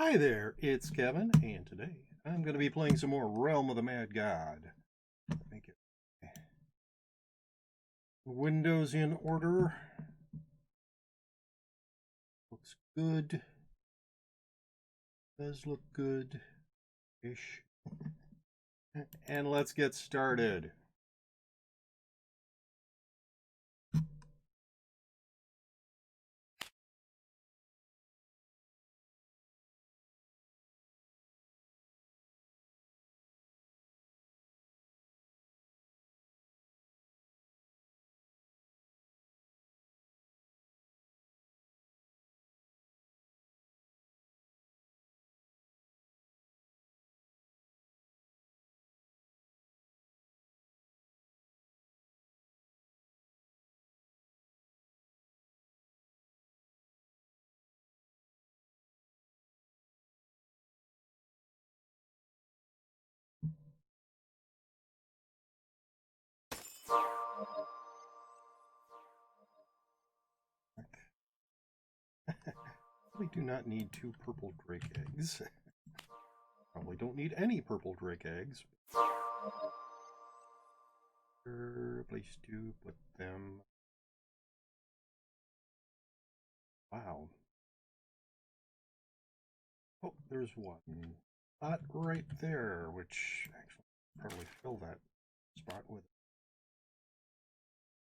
Hi there, it's Kevin, and today I'm going to be playing some more Realm of the Mad God. Make it Windows in order. Looks good. Does look good-ish. And let's get started. We do not need 2 purple drake eggs. Probably don't need any purple drake eggs. Place to put them. Wow. Oh, there's one spot right there, which actually probably fill that spot with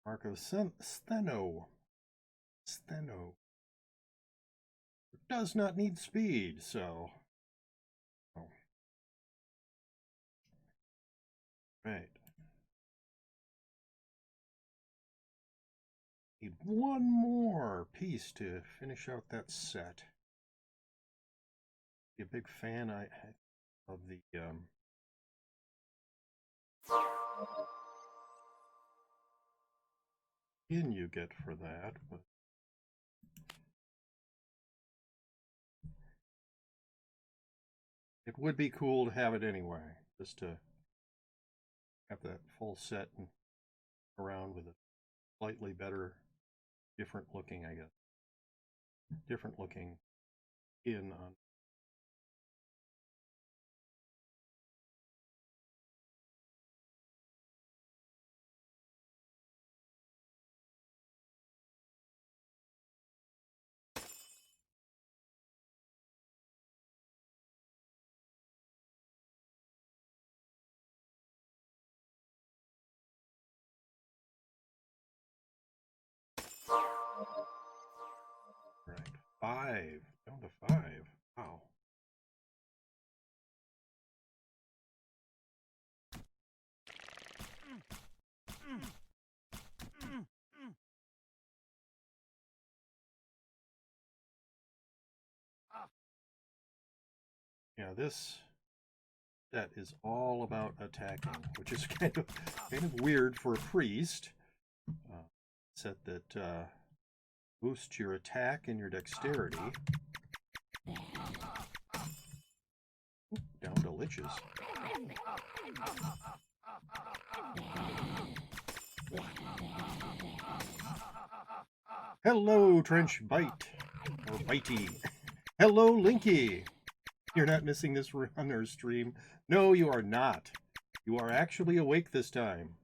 mark of Steno. Steno. It does not need speed, so. Oh. Right. Need one more piece to finish out that set. Be a big fan of the skin you get for that, but it would be cool to have it anyway, just to have that full set and around with a slightly better, different looking, I guess. Different looking skin on. Right. 5. Down to 5. Wow. Yeah, this set is all about attacking, which is kind of weird for a priest. Set that boosts your attack and your dexterity. Ooh, down to liches. Hello, Trench Bite, or Bitey. Hello, Linky. You're not missing this runner stream. No, you are not. You are actually awake this time.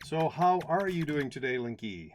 So how are you doing today, Linky?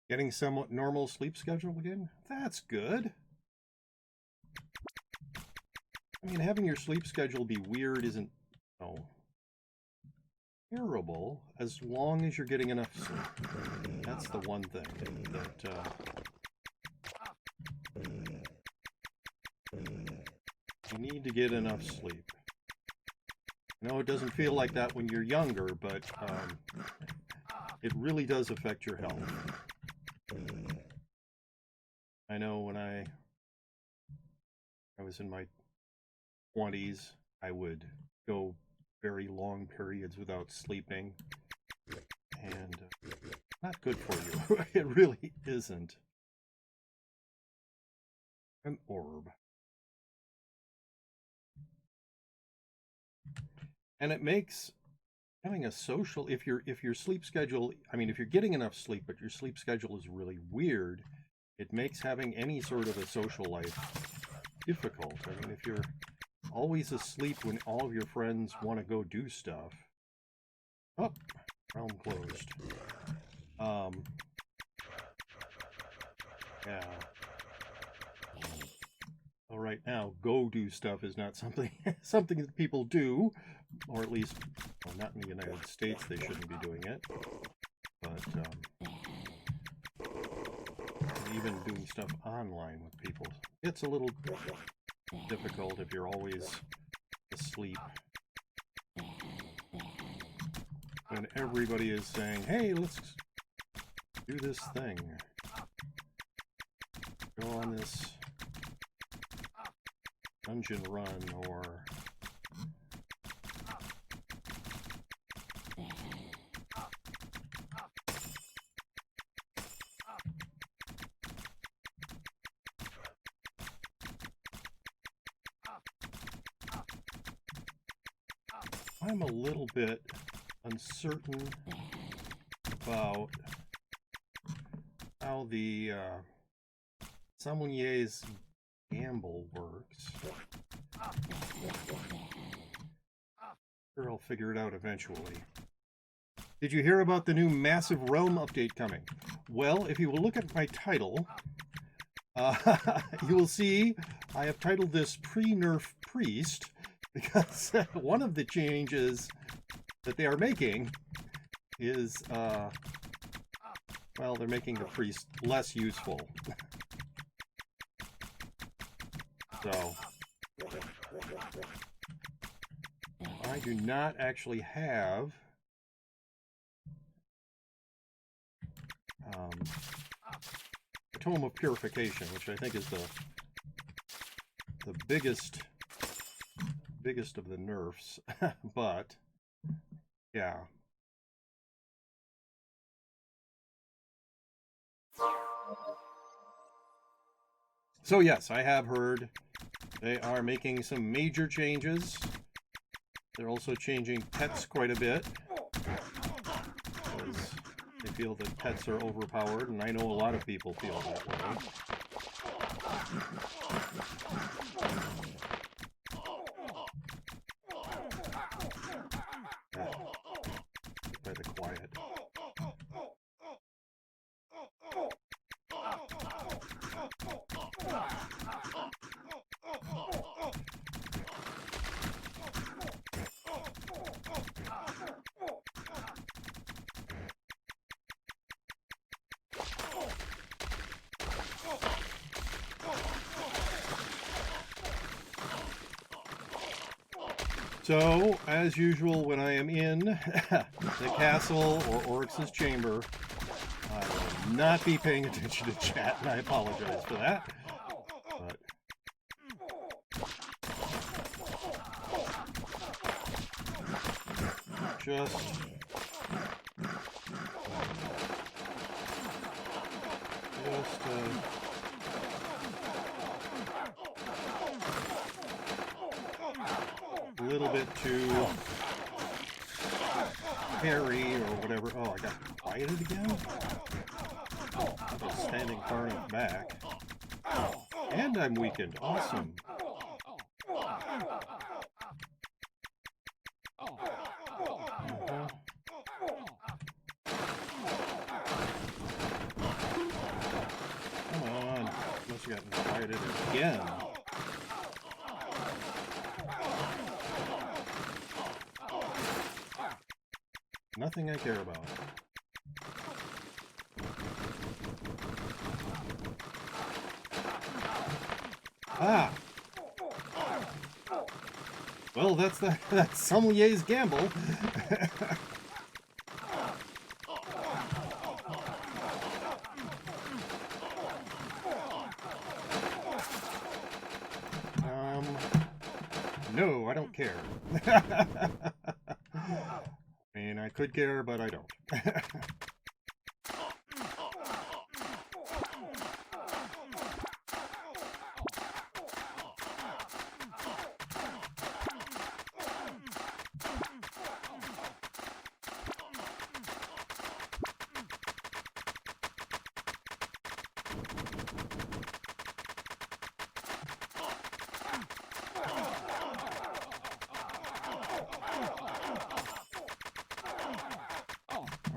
Getting somewhat normal sleep schedule again? That's good. I mean, having your sleep schedule be weird isn't, terrible, as long as you're getting enough sleep. That's the one thing that you need to get enough sleep. I know it doesn't feel like that when you're younger, but it really does affect your health. I know when I was in my 20s, I would go very long periods without sleeping, and not good for you. It really isn't. An orb. And it makes having a social, if your sleep schedule, I mean, if you're getting enough sleep, but your sleep schedule is really weird, it makes having any sort of a social life difficult. I mean, if you're always asleep when all of your friends want to go do stuff. Oh, realm closed. Yeah. Well, right now, go do stuff is not something that people do, or at least, well, not in the United States. They shouldn't be doing it. But even doing stuff online with people, it's a little difficult if you're always asleep. When everybody is saying, "Hey, let's do this thing. Go on this dungeon run," or I'm a little bit uncertain about how the sommelier's gamble works. Sure, I'll figure it out eventually. Did you hear about the new massive realm update coming? Well, if you will look at my title, you will see I have titled this Pre-nerf Priest, because one of the changes that they are making is, well, they're making the priest less useful. So, I do not actually have a Tome of Purification, which I think is the biggest of the nerfs, but yeah. So yes, I have heard they are making some major changes. They're also changing pets quite a bit, because they feel that pets are overpowered, and I know a lot of people feel that way. By the quiet. So, as usual, when I am in the castle or Oryx's chamber, I will not be paying attention to chat, and I apologize for that. But just a little bit too hairy or whatever. Oh, I got quieted again? I was standing far enough back. And I'm weakened. Awesome. Come on. Must have gotten quieted again. Nothing I care about. Ah! Well, that's sommelier's gamble. No, I don't care. I mean, I could care, but I don't.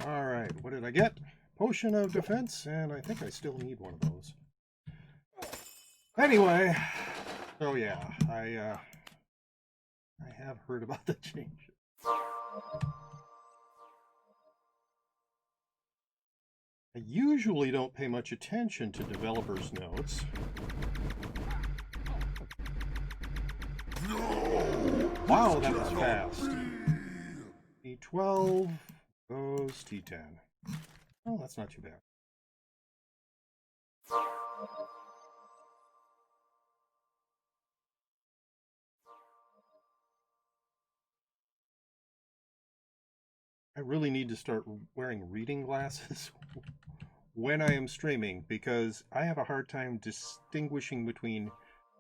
Alright, what did I get? Potion of defense, and I think I still need one of those. Anyway, so yeah, I have heard about the changes. I usually don't pay much attention to developers' notes. Wow, that was fast. T12 goes T10. Oh, that's not too bad. I really need to start wearing reading glasses when I am streaming, because I have a hard time distinguishing between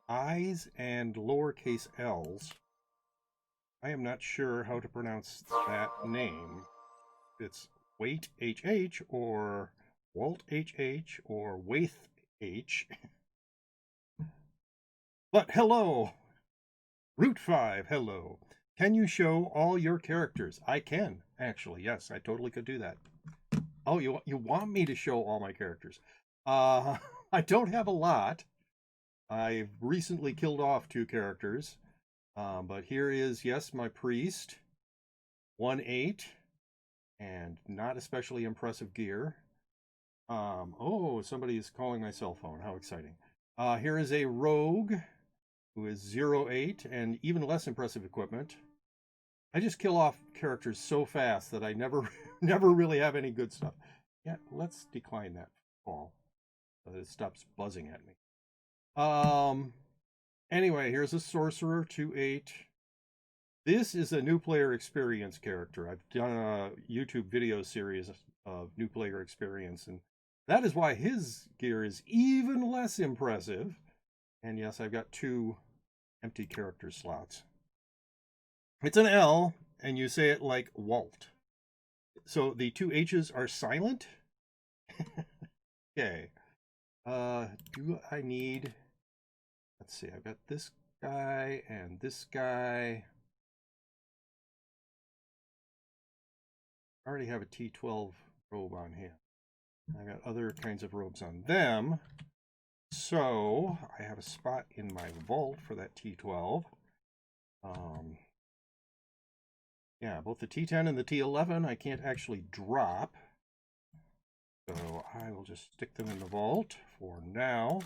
I's and lowercase l's. I am not sure how to pronounce that name. It's Wait HH or Walt HH or Waith H. But hello! Route 5, hello. Can you show all your characters? I can, actually. Yes, I totally could do that. Oh, you want me to show all my characters? I don't have a lot. I've recently killed off 2 characters. But here is, yes, my priest. 1-8. And not especially impressive gear. Oh, somebody is calling my cell phone. How exciting. Here is a rogue who is 0-8 and even less impressive equipment. I just kill off characters so fast that I never really have any good stuff. Yeah, let's decline that call so that it stops buzzing at me. Anyway, here's a sorcerer, 2-8. This is a new player experience character. I've done a YouTube video series of new player experience, and that is why his gear is even less impressive. And yes, I've got 2 empty character slots. It's an L, and you say it like Walt. So the 2 H's are silent? Okay. Do I need... Let's see, I've got this guy and this guy. I already have a T12 robe on him. I got other kinds of robes on them. So I have a spot in my vault for that T12. Yeah, both the T10 and the T11 I can't actually drop. So I will just stick them in the vault for now.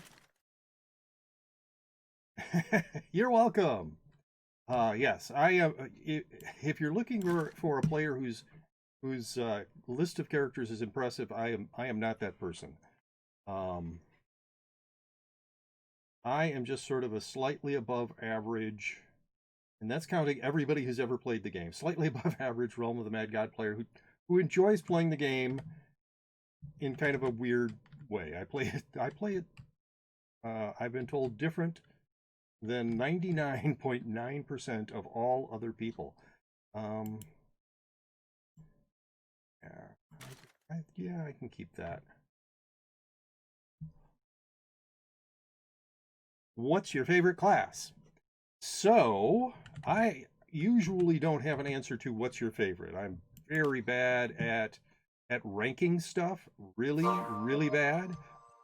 You're welcome. Yes, I am. If you're looking for a player whose list of characters is impressive, I am not that person. I am just sort of a slightly above average, and that's counting everybody who's ever played the game. Slightly above average Realm of the Mad God player who enjoys playing the game in kind of a weird way. I play it. I've been told different than 99.9% of all other people. Yeah, I can keep that. What's your favorite class? So, I usually don't have an answer to what's your favorite. I'm very bad at ranking stuff. Really, really bad.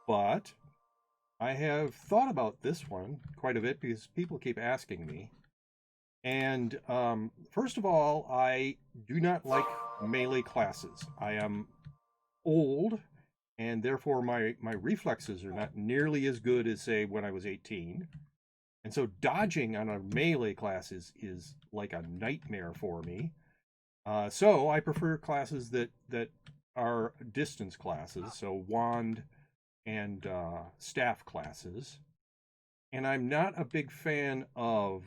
But I have thought about this one quite a bit because people keep asking me. And first of all, I do not like melee classes. I am old, and therefore my reflexes are not nearly as good as, say, when I was 18. And so dodging on a melee class is like a nightmare for me. So I prefer classes that are distance classes, so wand and staff classes. And I'm not a big fan of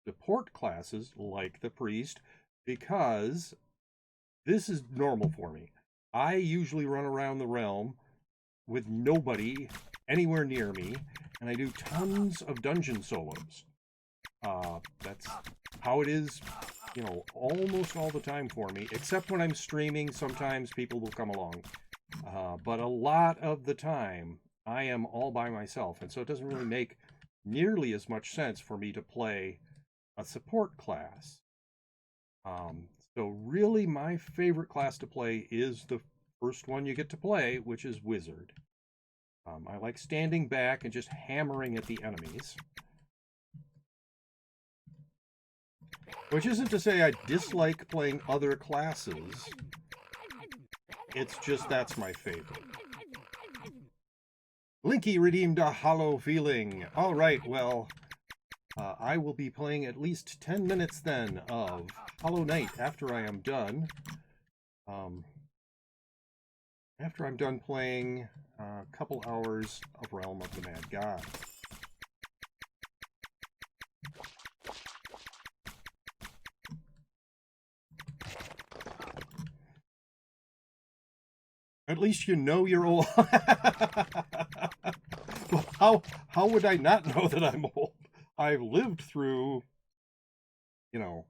support classes like the priest because this is normal for me. I usually run around the realm with nobody anywhere near me, and I do tons of dungeon solos. That's how it is, you know, almost all the time for me, except when I'm streaming. Sometimes people will come along. But a lot of the time, I am all by myself, and so it doesn't really make nearly as much sense for me to play a support class. So really, my favorite class to play is the first one you get to play, which is Wizard. I like standing back and just hammering at the enemies. Which isn't to say I dislike playing other classes. It's just that's my favorite. Linky redeemed a hollow feeling. All right, well, I will be playing at least 10 minutes then of Hollow Knight after I am done. After I'm done playing a couple hours of Realm of the Mad God. At least you know you're old. Well, how would I not know that I'm old? I've lived through, you know,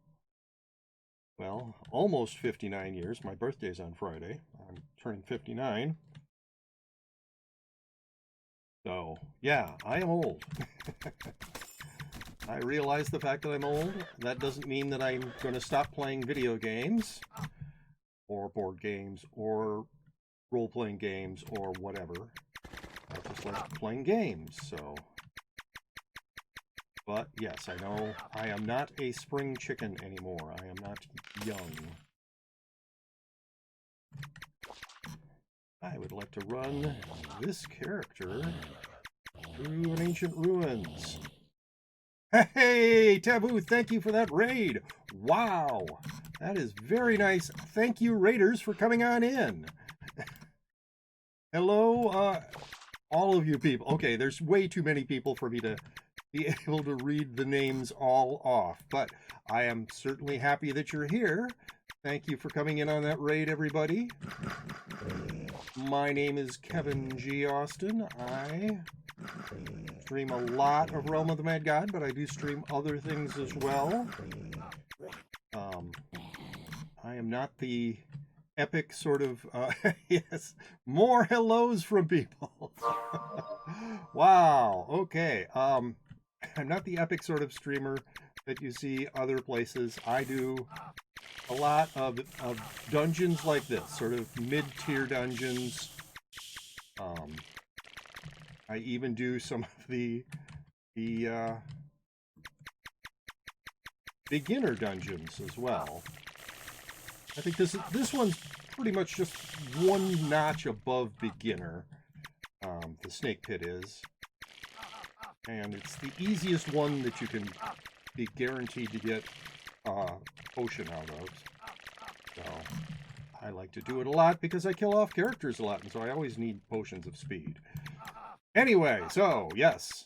well, almost 59 years. My birthday's on Friday. I'm turning 59. So, yeah, I am old. I realize the fact that I'm old. That doesn't mean that I'm going to stop playing video games, or board games, or role-playing games, or whatever. I just like playing games, so... But, yes, I know I am not a spring chicken anymore. I am not young. I would like to run this character through an ancient ruins. Hey, Taboo, thank you for that raid. Wow, that is very nice. Thank you, raiders, for coming on in. Hello, all of you people. Okay, there's way too many people for me to be able to read the names all off, but I am certainly happy that you're here. Thank you for coming in on that raid, everybody. My name is Kevin G. Austin. I stream a lot of Realm of the Mad God, but I do stream other things as well. I am not the epic sort of, yes, more hellos from people. Wow, okay. I'm not the epic sort of streamer that you see other places. I do a lot of dungeons like this, sort of mid-tier dungeons. I even do some of the beginner dungeons as well. I think this one's pretty much just one notch above beginner. The Snake Pit is. And it's the easiest one that you can be guaranteed to get a potion out of. So I like to do it a lot because I kill off characters a lot, and so I always need potions of speed. Anyway, so yes,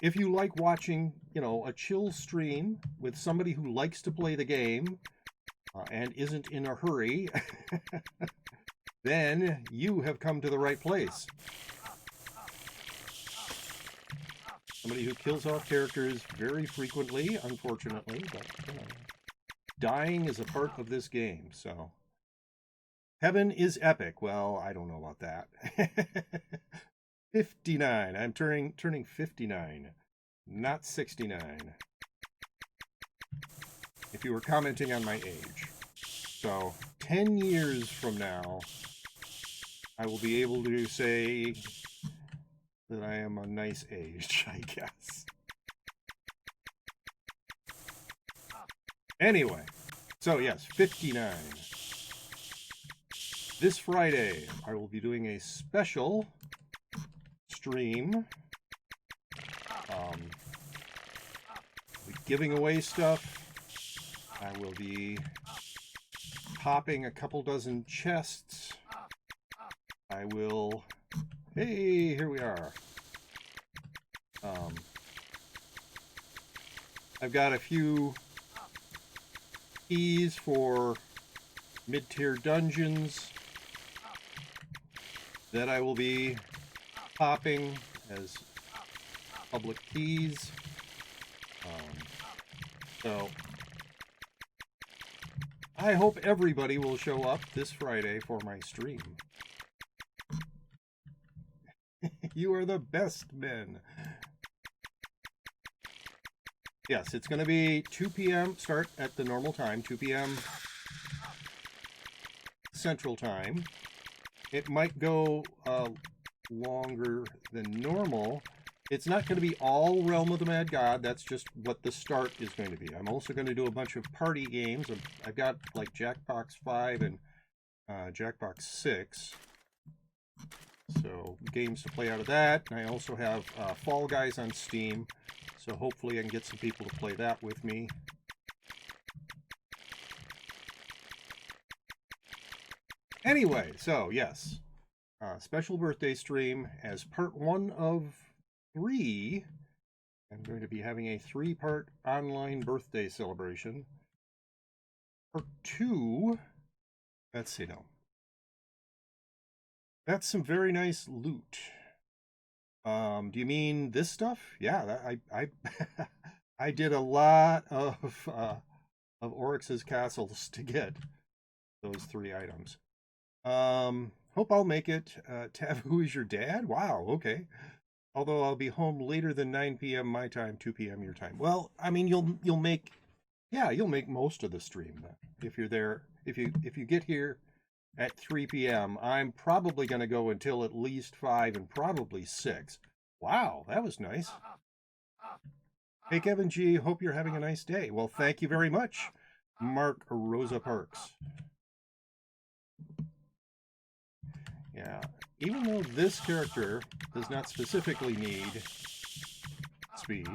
if you like watching, you know, a chill stream with somebody who likes to play the game and isn't in a hurry, then you have come to the right place. Somebody who kills off characters very frequently, unfortunately, but you know, dying is a part of this game, so. Heaven is epic. Well, I don't know about that. 59. I'm turning 59, not 69. If you were commenting on my age. So, 10 years from now, I will be able to say that I am a nice age, I guess. Anyway, so yes, 59. This Friday, I will be doing a special stream. I'll be giving away stuff. I will be popping a couple dozen chests. I will... Hey, here we are. I've got a few keys for mid-tier dungeons that I will be popping as public keys. So I hope everybody will show up this Friday for my stream. You are the best men. Yes, it's going to be 2 p.m. start at the normal time, 2 p.m. Central Time. It might go longer than normal. It's not going to be all Realm of the Mad God. That's just what the start is going to be. I'm also going to do a bunch of party games. I've got like Jackbox 5 and Jackbox 6. So games to play out of that. And I also have Fall Guys on Steam. So hopefully I can get some people to play that with me. Anyway, so yes. Special birthday stream as part 1 of 3. I'm going to be having a 3-part online birthday celebration. Part 2. Let's see now. That's some very nice loot. Do you mean this stuff? Yeah, I did a lot of Oryx's castles to get those 3 items. Hope I'll make it. Tav, who is your dad? Wow, okay. Although I'll be home later than 9 p.m. my time, 2 p.m. your time. Well, I mean, you'll make most of the stream then. If you're there, if you get here at 3 p.m., I'm probably going to go until at least 5 and probably 6. Wow, that was nice. Hey, Kevin G, hope you're having a nice day. Well, thank you very much, Mark Rosa Parks. Yeah, even though this character does not specifically need speed,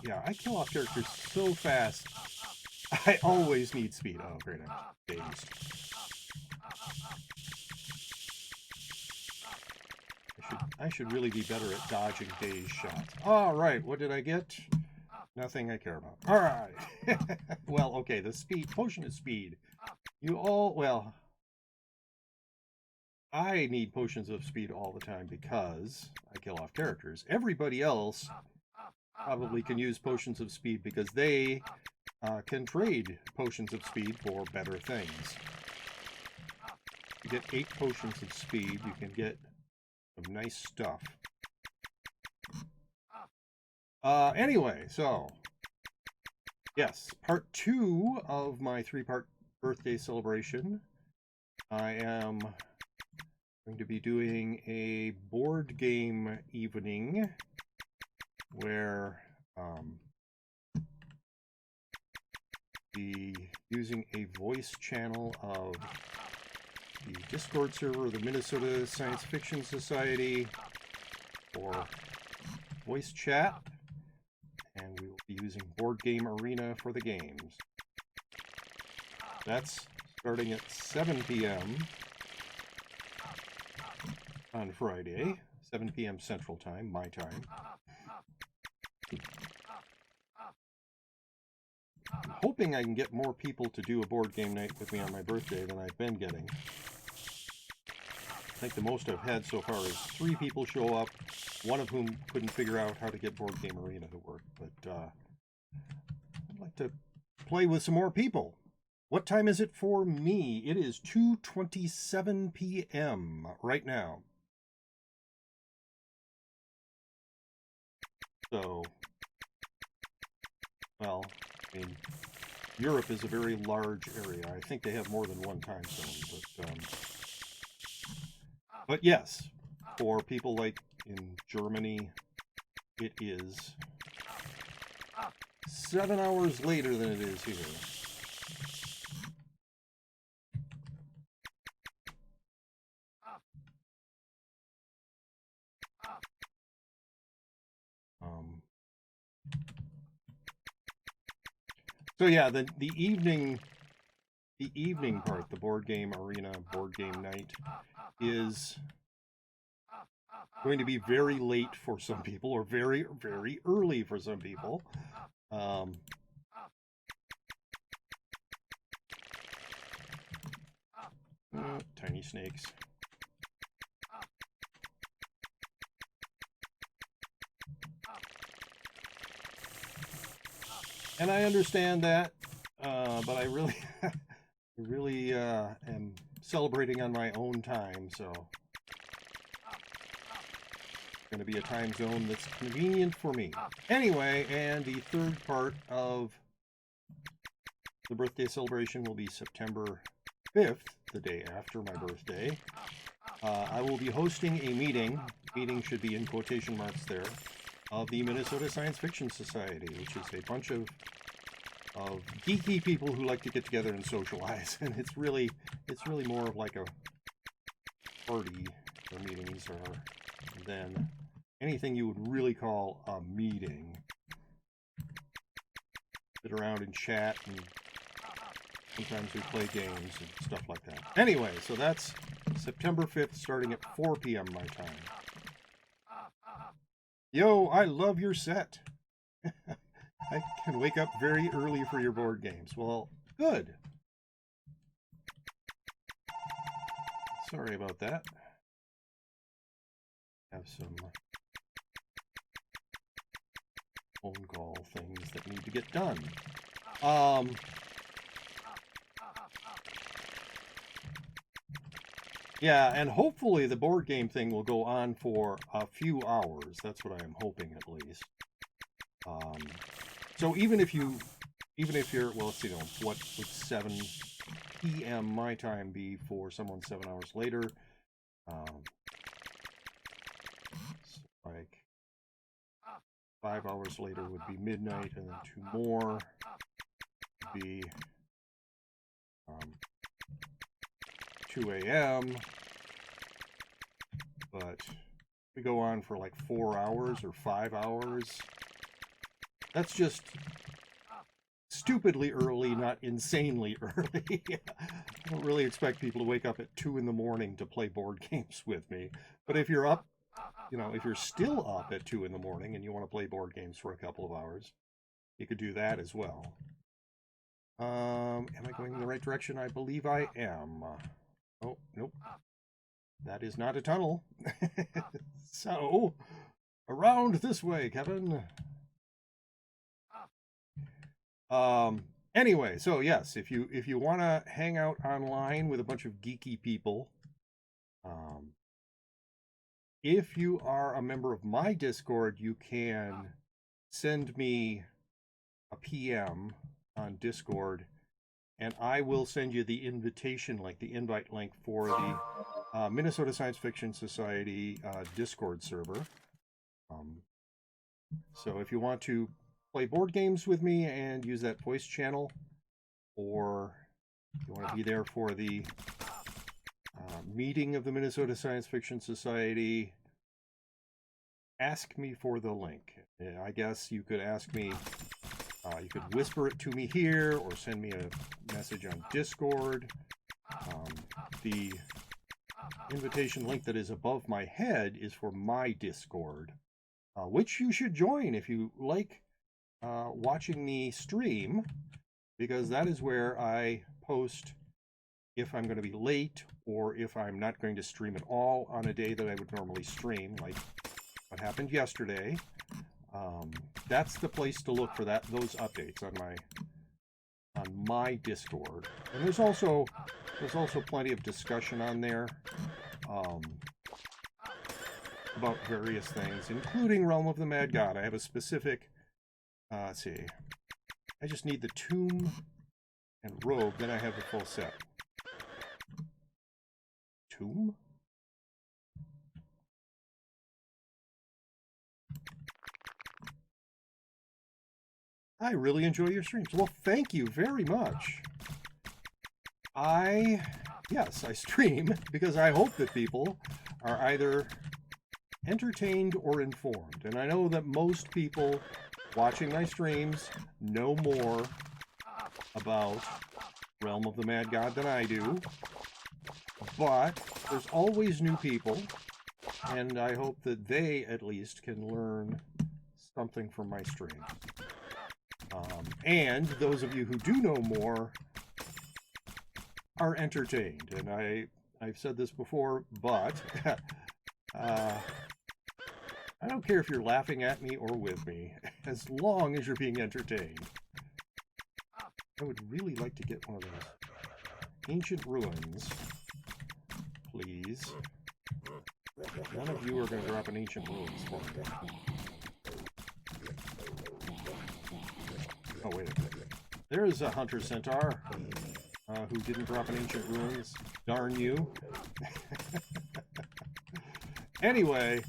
yeah, I kill off characters so fast. I always need speed. Oh, great, I'm dazed. I should really be better at dodging dazed shots. All right, what did I get? Nothing I care about. All right. Well, okay, the speed, potion of speed. Well, I need potions of speed all the time because I kill off characters. Everybody else probably can use potions of speed because they can trade potions of speed for better things. You get 8 potions of speed, you can get some nice stuff. Anyway, so, yes, part 2 of my 3-part birthday celebration. I am going to be doing a board game evening where be using a voice channel of the Discord server of the Minnesota Science Fiction Society for voice chat. And we will be using Board Game Arena for the games. That's starting at 7 p.m. on Friday, 7 p.m. Central Time, my time. I'm hoping I can get more people to do a board game night with me on my birthday than I've been getting. I think the most I've had so far is 3 people show up, one of whom couldn't figure out how to get Board Game Arena to work. But I'd like to play with some more people. What time is it for me? It is 2:27 p.m. right now. So, well, I mean, Europe is a very large area. I think they have more than one time zone, but yes, for people like in Germany, it is 7 hours later than it is here. So yeah, the evening part, the board game arena, board game night, is going to be very late for some people, or very, very early for some people. Tiny snakes. And I understand that, but I really, really am celebrating on my own time, so it's going to be a time zone that's convenient for me. Anyway, and the third part of the birthday celebration will be September 5th, the day after my birthday. I will be hosting a meeting. Meeting should be in quotation marks there. Of the Minnesota Science Fiction Society, which is a bunch of geeky people who like to get together and socialize, and it's really more of like a party. The meetings are than anything you would really call a meeting. Sit around and chat, and sometimes we play games and stuff like that. Anyway, so that's September 5th, starting at 4 p.m. my time. Yo, I love your set. I can wake up very early for your board games. Well, good. Sorry about that. Have some phone call things that need to get done. Yeah, and hopefully the board game thing will go on for a few hours. That's what I am hoping, at least. So even if you're, well, let's see, what would 7 p.m. my time be for someone 7 hours later? So like 5 hours later would be midnight, and then 2 more would be 2 a.m. But we go on for like 4 hours or 5 hours. That's just stupidly early, not insanely early. I don't really expect people to wake up at 2 in the morning to play board games with me. But if you're up, if you're still up at 2 in the morning and you want to play board games for a couple of hours, you could do that as well. Am I going in the right direction? I believe I am. Oh, nope. That is not a tunnel. So, around this way, Kevin. Anyway, so yes, if you want to hang out online with a bunch of geeky people, if you are a member of my Discord, you can send me a PM on Discord, and I will send you the invitation link, the invite link for the Minnesota Science Fiction Society Discord server. So if you want to play board games with me and use that voice channel, or you want to be there for the meeting of the Minnesota Science Fiction Society, ask me for the link. I guess you could ask me, you could whisper it to me here, or send me a message on Discord. The invitation link that is above my head is for my Discord, which you should join if you like watching me stream, because that is where I post if I'm going to be late, or if I'm not going to stream at all on a day that I would normally stream, like what happened yesterday. That's the place to look for those updates on my Discord. And there's also plenty of discussion on there about various things, including Realm of the Mad God. I have a specific, let's see, I just need the Tomb and Robe, then I have the full set. Tomb? I really enjoy your streams. Well, thank you very much. Yes, I stream because I hope that people are either entertained or informed. And I know that most people watching my streams know more about Realm of the Mad God than I do. But there's always new people. and I hope that they at least can learn something from my stream. And those of you who do know more are entertained. And I've said this before, but I don't care if you're laughing at me or with me, as long as you're being entertained. I would really like to get one of those ancient ruins, please. None of you are going to drop an ancient ruins for me. Oh, wait a minute. There's a hunter centaur who didn't drop an ancient ruins. Darn you. Anyway,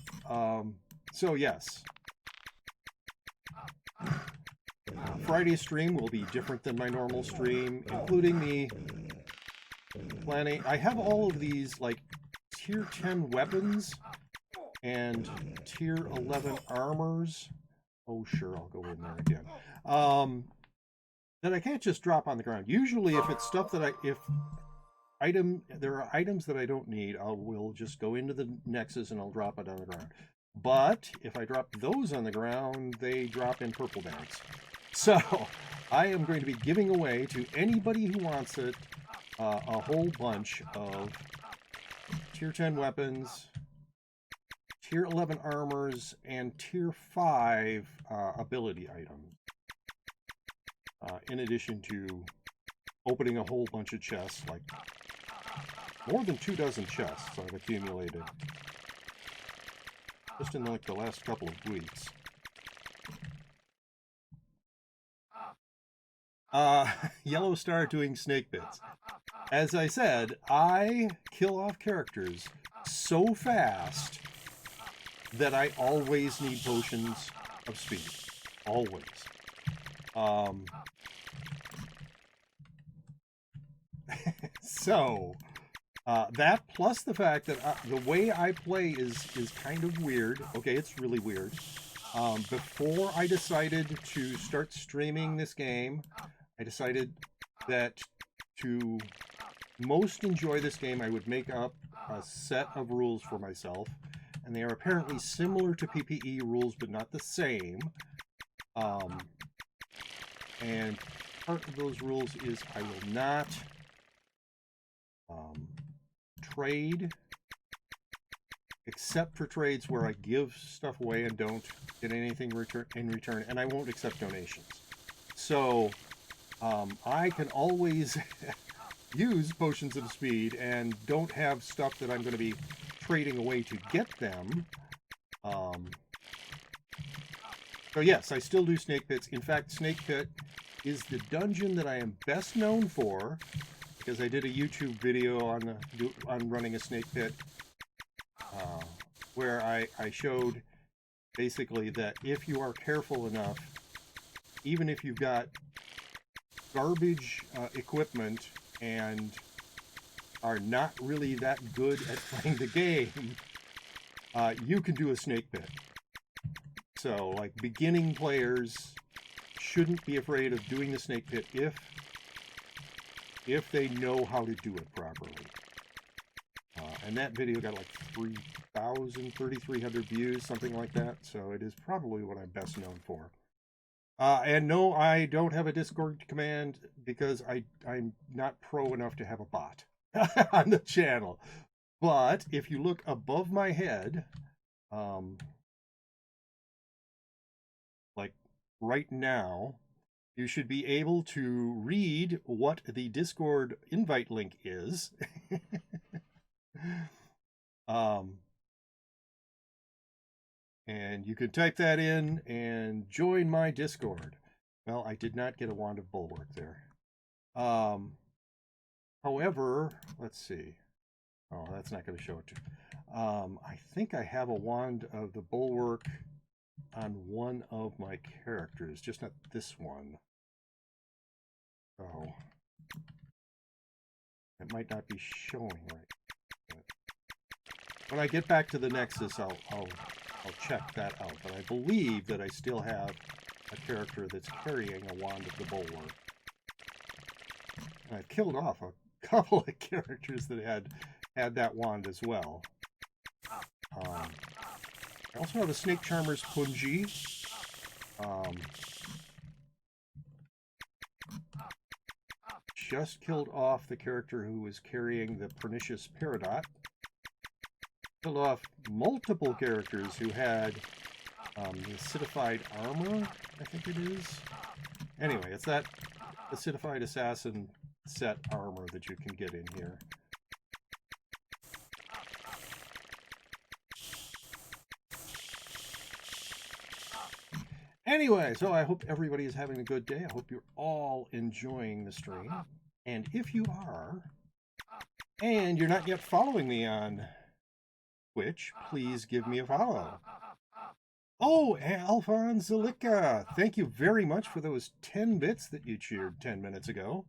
so yes. Friday's stream will be different than my normal stream, including the planning. I have all of these, like, tier 10 weapons and tier 11 armors. Oh, sure, I'll go in there again. That I can't just drop on the ground. Usually, if it's stuff that there are items that I don't need, I will just go into the Nexus and I'll drop it on the ground. But if I drop those on the ground, they drop in purple bags. So I am going to be giving away to anybody who wants it a whole bunch of tier 10 weapons, tier 11 armors, and tier 5 ability items. In addition to opening a whole bunch of chests, like more than 24 chests I've accumulated just in like the last couple of weeks. Yellow Star doing snake bits. As I said, I kill off characters so fast that I always need potions of speed. Always. So, that plus the fact that the way I play is kind of weird. Okay, it's really weird. Before I decided to start streaming this game, I decided that to most enjoy this game, I would make up a set of rules for myself. And they are apparently similar to PPE rules, but not the same. And part of those rules is I will not trade, except for trades where I give stuff away and don't get anything in return, and I won't accept donations. So I can always use potions of speed and don't have stuff that I'm going to be trading away to get them. So yes, I still do snake pits. In fact, snake pit is the dungeon that I am best known for, because I did a YouTube video on running a snake pit, where I showed basically that if you are careful enough, even if you've got garbage equipment and are not really that good at playing the game, you can do a snake pit. So, like, beginning players shouldn't be afraid of doing the snake pit if they know how to do it properly. And that video got like 3,300 views, something like that. So it is probably what I'm best known for. And no, I don't have a Discord command because I'm not pro enough to have a bot on the channel. But if you look above my head, like right now, you should be able to read what the Discord invite link is. And you could type that in and join my Discord. Well, I did not get a wand of bulwark there. However, let's see. Oh, that's not going to show it to. I think I have a wand of the bulwark on one of my characters, just not this one. So it might not be showing right. But when I get back to the Nexus, I'll check that out. But I believe that I still have a character that's carrying a wand of the bulwark. And I've killed off a couple of characters that had that wand as well. I also have a Snake Charmer's Punji. Just killed off the character who was carrying the Pernicious Peridot. Killed off multiple characters who had the acidified armor, I think it is. Anyway, it's that acidified assassin set armor that you can get in here. Anyway, so I hope everybody is having a good day. I hope you're all enjoying the stream. And if you are, and you're not yet following me on Twitch, please give me a follow. Oh, Alphonse Zalika, thank you very much for those 10 bits that you cheered 10 minutes ago.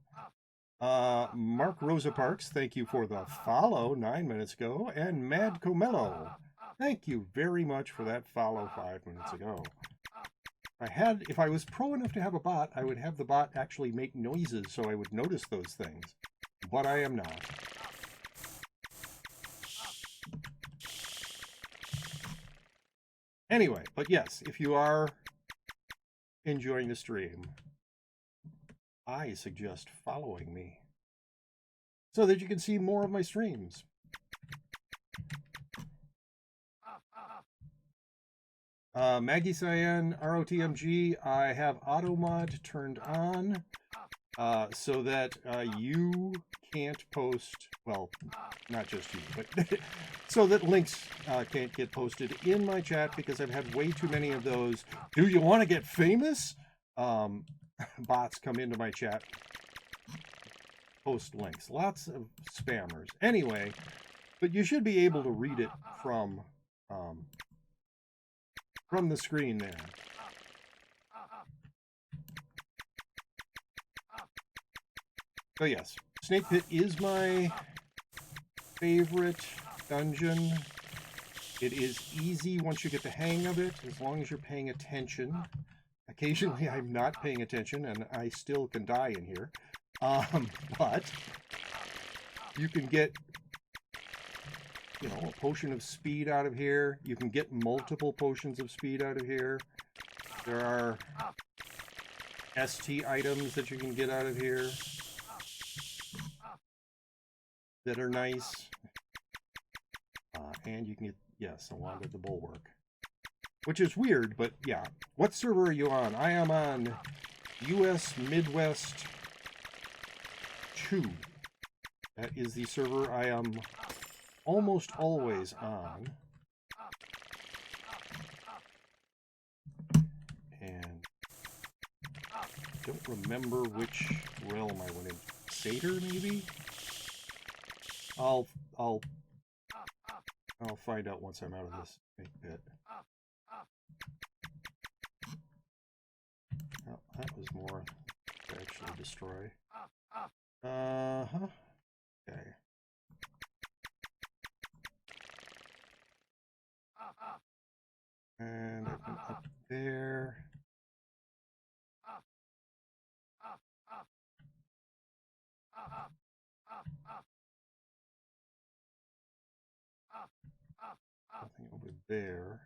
Mark Rosa Parks, thank you for the follow 9 minutes ago. And Mad Comello, thank you very much for that follow 5 minutes ago. If I was pro enough to have a bot, I would have the bot actually make noises so I would notice those things. But I am not. Anyway, but yes, if you are enjoying the stream, I suggest following me so that you can see more of my streams. Maggie Cyan, ROTMG, I have AutoMod turned on so that you can't post, well, not just you, but so that links can't get posted in my chat because I've had way too many of those. Do you want to get famous? Bots come into my chat, post links. Lots of spammers. Anyway, but you should be able to read it from the screen there. So yes, Snake Pit is my favorite dungeon. It is easy once you get the hang of it, as long as you're paying attention. Occasionally I'm not paying attention and I still can die in here. But you can get, you know, a potion of speed out of here. You can get multiple potions of speed out of here. There are ST items that you can get out of here that are nice. And you can get, yes, a lot of the bulwark. Which is weird, but yeah. What server are you on? I am on US Midwest 2. That is the server I am almost always on. And I don't remember which realm I went in. Satyr, maybe? I'll find out once I'm out of this bit. Oh, that was more to actually destroy. Okay. And I've been up there. Nothing over there.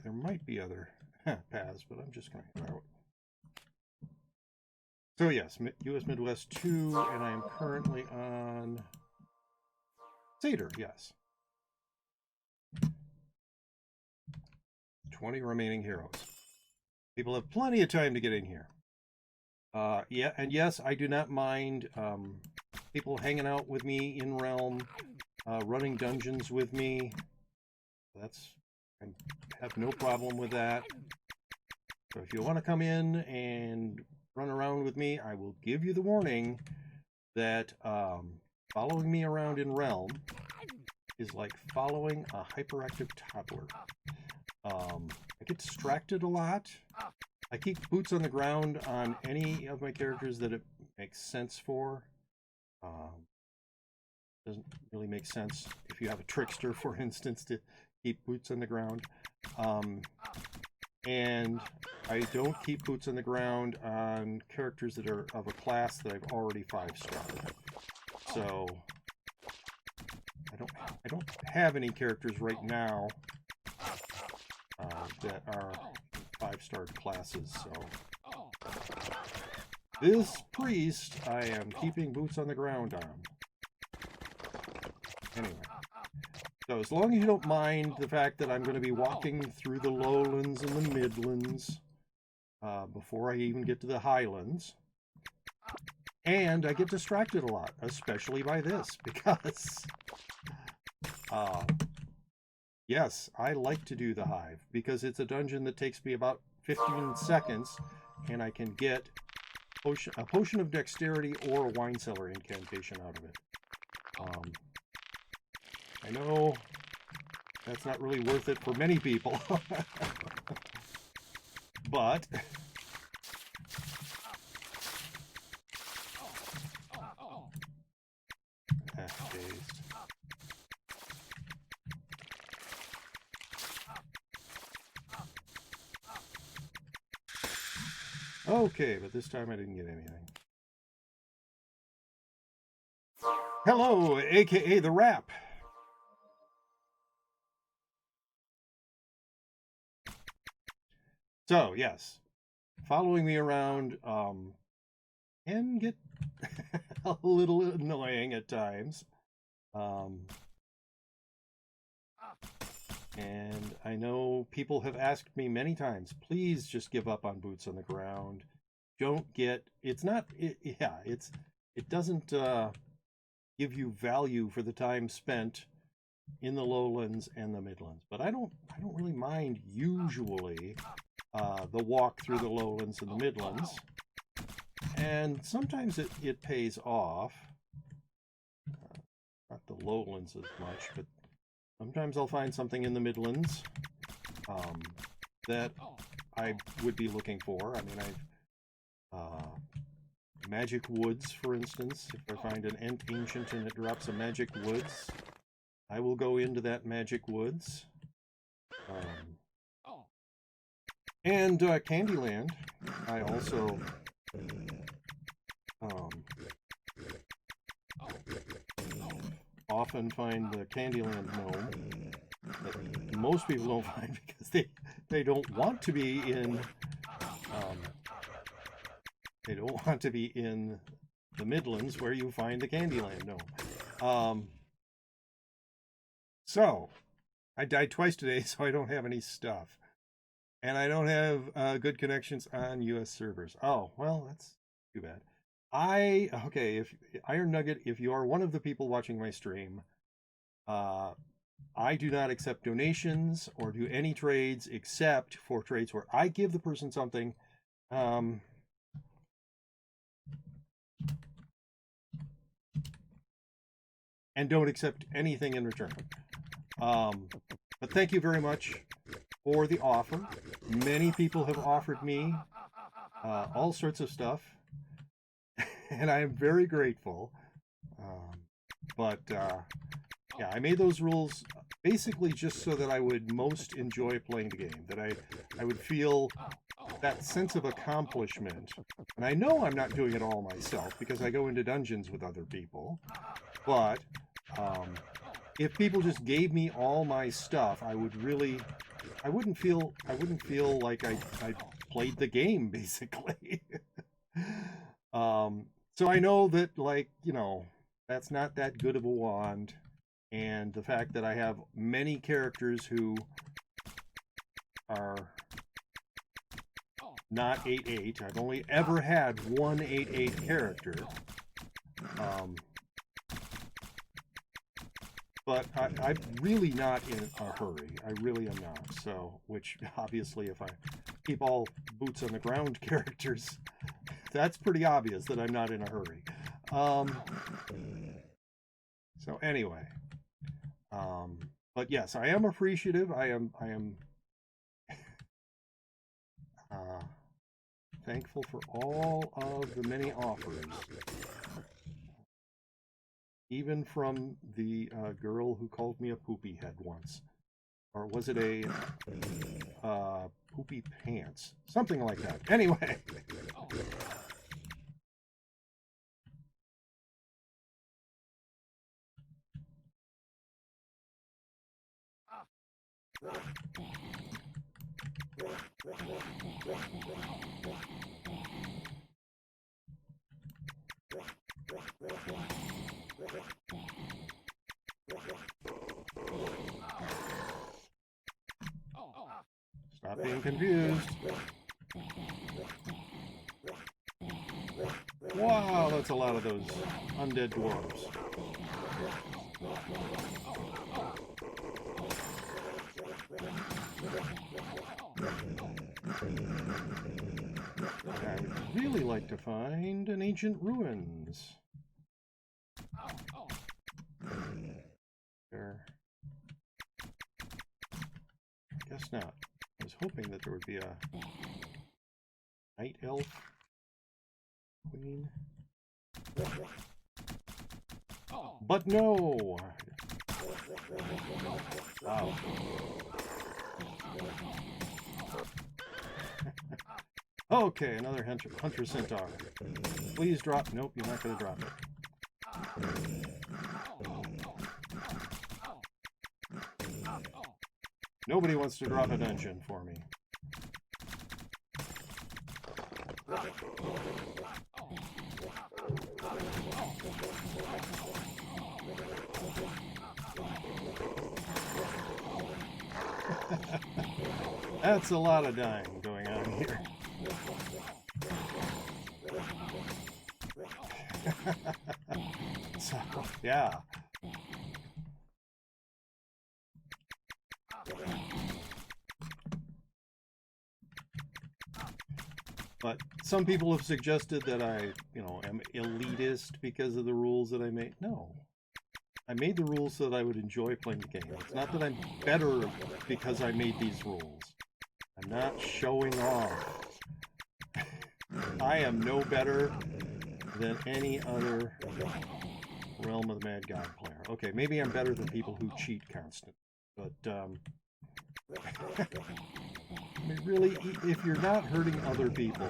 There might be other paths, but I'm just going to head out. So yes, US Midwest 2, and I am currently on Satyr, yes. 20 remaining heroes. People have plenty of time to get in here. Yeah, and yes, I do not mind people hanging out with me in Realm, running dungeons with me. I have no problem with that. So if you want to come in and run around with me, I will give you the warning that following me around in Realm is like following a hyperactive toddler. I get distracted a lot. I keep boots on the ground on any of my characters that it makes sense for. Doesn't really make sense if you have a trickster, for instance, to keep boots on the ground. And I don't keep boots on the ground on characters that are of a class that I've already 5-starred. So I I don't have any characters right now that are 5-star classes, so this priest I am keeping boots on the ground on. Anyway, so as long as you don't mind the fact that I'm going to be walking through the lowlands and the midlands before I even get to the highlands, and I get distracted a lot, especially by this, because yes, I like to do the hive because it's a dungeon that takes me about 15 seconds, and I can get a potion of dexterity or a wine cellar incantation out of it. I know that's not really worth it for many people, but okay, but this time I didn't get anything. Hello, aka the Rap. So, yes, following me around can get a little annoying at times. And I know people have asked me many times, please just give up on boots on the ground. Don't get, it's not, it doesn't give you value for the time spent in the lowlands and the midlands. But I don't really mind usually the walk through the lowlands and the midlands. And sometimes it pays off. Not the lowlands as much, but sometimes I'll find something in the midlands that I would be looking for. I mean, magic woods, for instance. If I find an ancient and it drops a magic woods, I will go into that magic woods. And Candyland, I also often find the Candyland gnome that most people don't find because they don't want to be in the Midlands where you find the Candyland gnome. So I died twice today, so I don't have any stuff. And I don't have good connections on US servers. Oh, well, that's too bad. Okay, if Iron Nugget, if you are one of the people watching my stream, I do not accept donations or do any trades except for trades where I give the person something. And don't accept anything in return. But thank you very much for the offer. Many people have offered me all sorts of stuff, and I am very grateful. Yeah, I made those rules basically just so that I would most enjoy playing the game, that I would feel that sense of accomplishment. And I know I'm not doing it all myself because I go into dungeons with other people, but if people just gave me all my stuff, I wouldn't feel like I played the game, basically. So I know that, like, you know, that's not that good of a wand, and the fact that I have many characters who are not 8/8. I've only ever had one 8/8 character. But I'm really not in a hurry. I really am not. So, which obviously, if I keep all boots on the ground characters, that's pretty obvious that I'm not in a hurry. So anyway, but yes, I am appreciative. I am thankful for all of the many offers. Even from the girl who called me a poopy head once. Or was it a poopy pants? Something like that. Anyway. Stop being confused. Wow, that's a lot of those undead dwarves. I'd really like to find an ancient ruins. There. I guess not. I was hoping that there would be a night elf queen. But no! Wow. Okay, another hunter centaur. Please drop. Nope, you're not going to drop it. Nobody wants to drop a dungeon for me. That's a lot of dying going on here. So, yeah. But some people have suggested that I, am elitist because of the rules that I made. No. I made the rules so that I would enjoy playing the game. It's not that I'm better because I made these rules. I'm not showing off. I am no better than any other Realm of the Mad God player. Okay, maybe I'm better than people who cheat constantly. But, I mean, really, if you're not hurting other people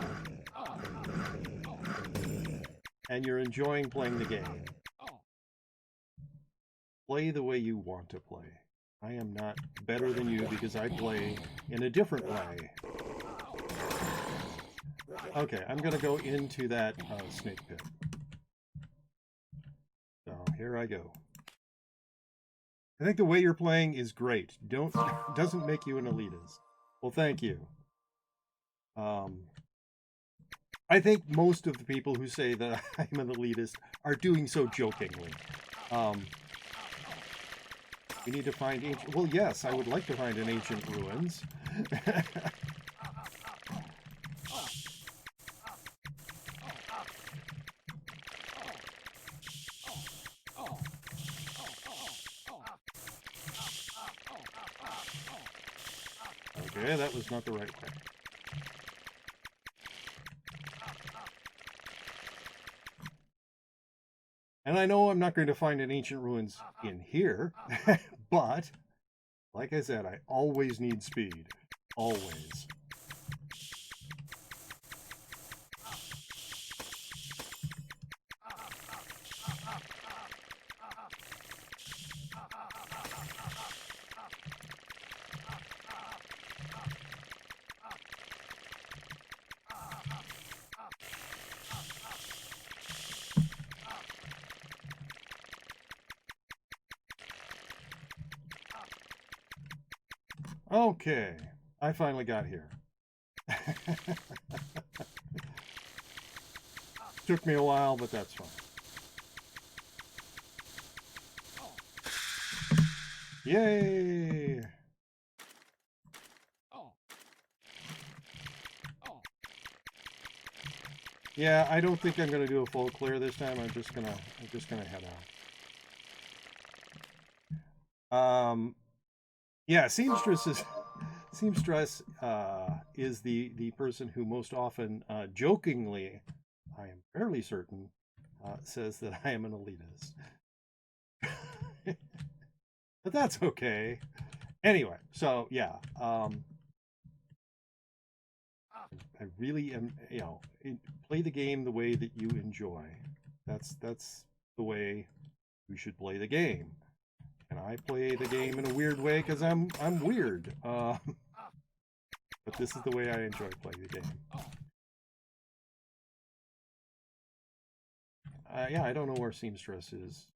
and you're enjoying playing the game, play the way you want to play. I am not better than you because I play in a different way. Okay, I'm going to go into that snake pit. So here I go. I think the way you're playing is great. Doesn't make you an elitist. Well, thank you. I think most of the people who say that I'm an elitist are doing so jokingly. We need to find ancient... Well, yes, I would like to find an ancient ruins. Okay, that was not the right way. And I know I'm not going to find an ancient ruins in here, but, like I said, I always need speed. Always. Okay, I finally got here. Took me a while, but that's fine. Yay! Yeah, I don't think I'm gonna do a full clear this time. I'm just gonna head out. Yeah, Seamstress is the person who most often, jokingly, I am fairly certain, says that I am an elitist. But that's okay. Anyway, so yeah, I really am, play the game the way that you enjoy. That's the way we should play the game. and I play the game in a weird way because I'm weird. But this is the way I enjoy playing the game. Yeah, I don't know where Seamstress is.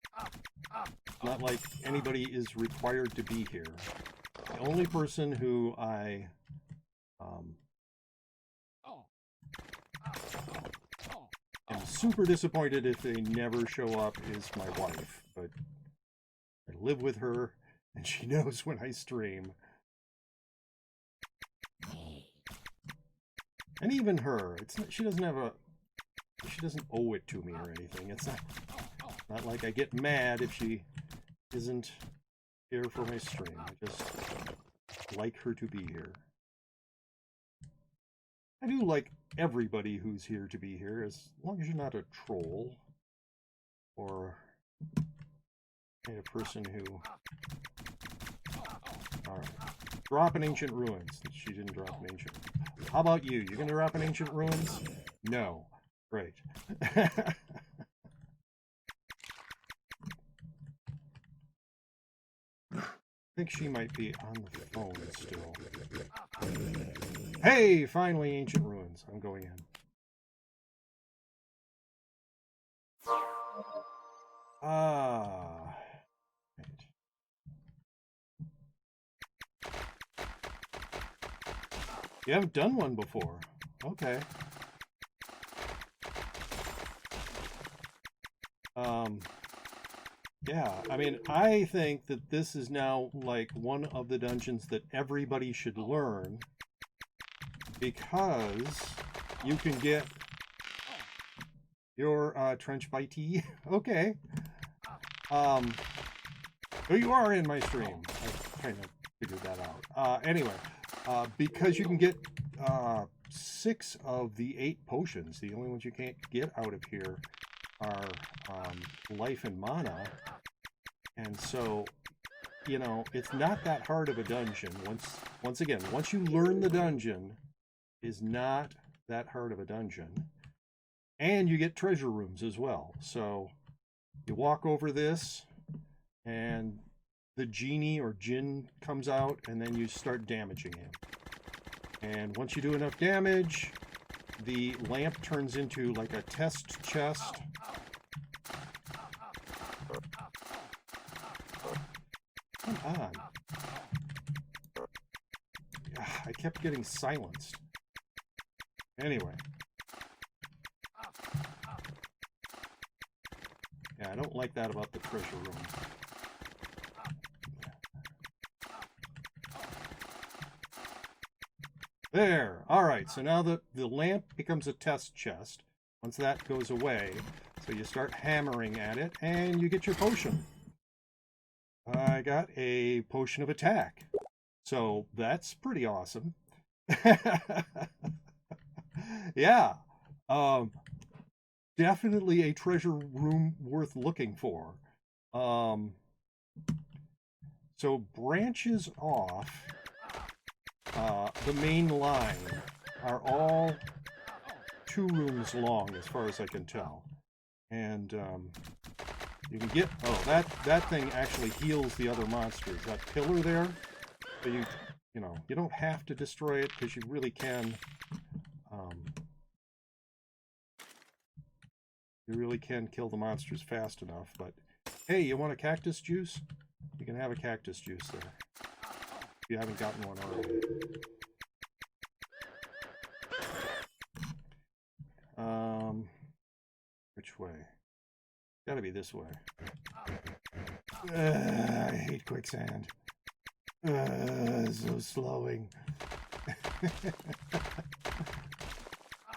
Not like anybody is required to be here. The only person who I am super disappointed if they never show up is my wife, but I live with her and she knows when I stream. And even her, it's not, she doesn't owe it to me or anything. It's not like I get mad if she isn't here for my stream. I just like her to be here. I do like everybody who's here to be here, as long as you're not a troll or a person who... Alright. Drop an Ancient Ruins. She didn't drop an Ancient. How about you? You gonna drop an Ancient Ruins? No. Great. I think she might be on the phone still. Hey, finally Ancient Ruins. I'm going in. Right. You haven't done one before. Okay. Yeah, I mean, I think that this is now like one of the dungeons that everybody should learn, because you can get your trench by tea. Okay. So you are in my stream. I kind of figured that out. Anyway, because you can get 6 of the 8 potions. The only ones you can't get out of here are life and mana, and so, you know, it's not that hard of a dungeon. Once again, once you learn the dungeon, is not that hard of a dungeon, and you get treasure rooms as well. So you walk over this, and the genie or djinn comes out, and then you start damaging him. And once you do enough damage, the lamp turns into like a test chest. Come on. I kept getting silenced. Anyway. Yeah, I don't like that about the treasure room. There. Alright, so now the lamp becomes a test chest. Once that goes away, so you start hammering at it, and you get your potion. I got a potion of attack. So that's pretty awesome. Yeah. Definitely a treasure room worth looking for. So branches off the main line are all 2 rooms long, as far as I can tell. And you can get... Oh, that thing actually heals the other monsters. That pillar there, so you know, you don't have to destroy it, because you really can... you really can kill the monsters fast enough. But hey, you want a cactus juice? You can have a cactus juice there, if you haven't gotten one already. Which way? Gotta be this way. I hate quicksand. So slowing.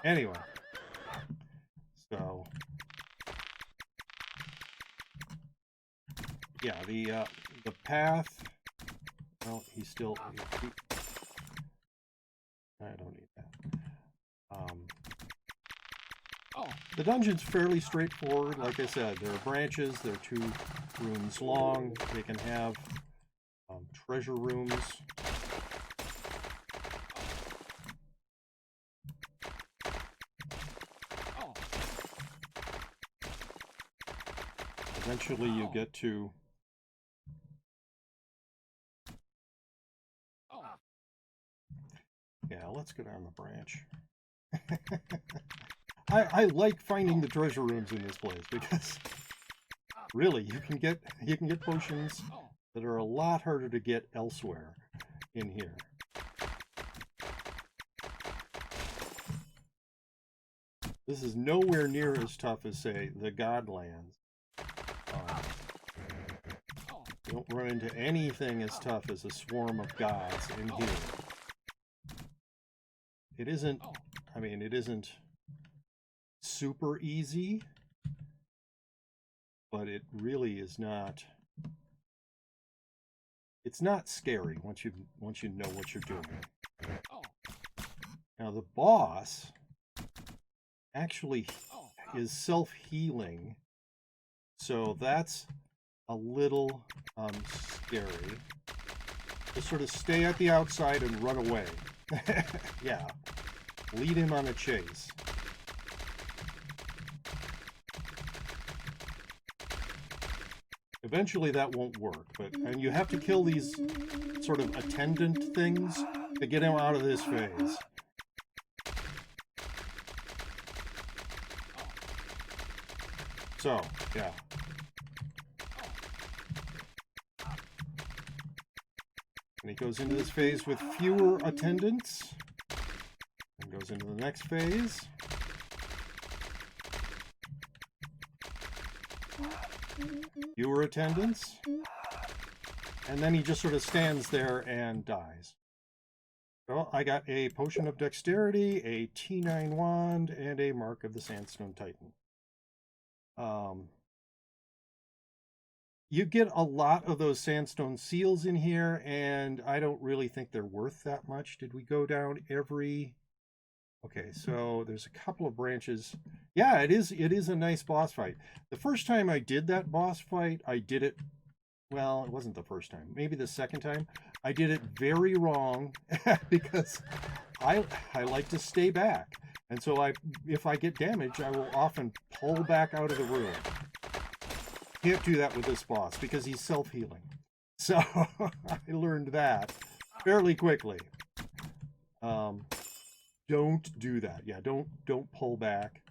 Anyway. So. Yeah, the path. Well, he's still... I don't need that. The dungeon's fairly straightforward. Like I said, there are branches. They're 2 rooms long. They can have treasure rooms. Eventually you get to let's go down the branch. I like finding the treasure rooms in this place because really you can get potions that are a lot harder to get elsewhere in here. This is nowhere near as tough as, say, the Godlands. You don't run into anything as tough as a swarm of gods in here. It isn't, I mean, it isn't super easy, but it really is not. It's not scary once you know what you're doing. Now the boss actually is self-healing, so that's a little scary. Just sort of stay at the outside and run away. Yeah, lead him on a chase. Eventually that won't work, and you have to kill these sort of attendant things to get him out of this phase. So, yeah. And he goes into this phase with fewer attendants, and goes into the next phase. Fewer attendants, and then he just sort of stands there and dies. Well, I got a Potion of Dexterity, a T9 Wand, and a Mark of the Sandstone Titan. You get a lot of those sandstone seals in here, and I don't really think they're worth that much. Did we go down every... Okay, so there's a couple of branches. Yeah, it is a nice boss fight. The first time I did that boss fight, I did it... Well, it wasn't the first time. Maybe the second time. I did it very wrong because I like to stay back. And so if I get damaged, I will often pull back out of the room. Can't do that with this boss because he's self-healing. So I learned that fairly quickly. Don't do that. Yeah, don't pull back.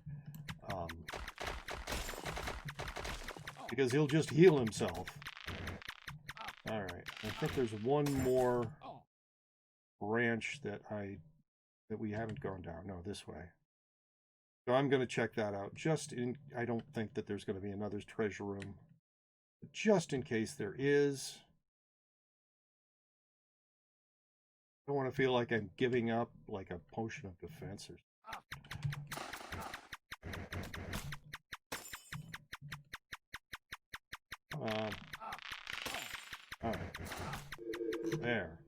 Because he'll just heal himself. Alright, I think there's one more branch that we haven't gone down. No, this way. So I'm going to check that out. I don't think that there's going to be another treasure room. But just in case there is. I don't want to feel like I'm giving up like a potion of defense or alright. There.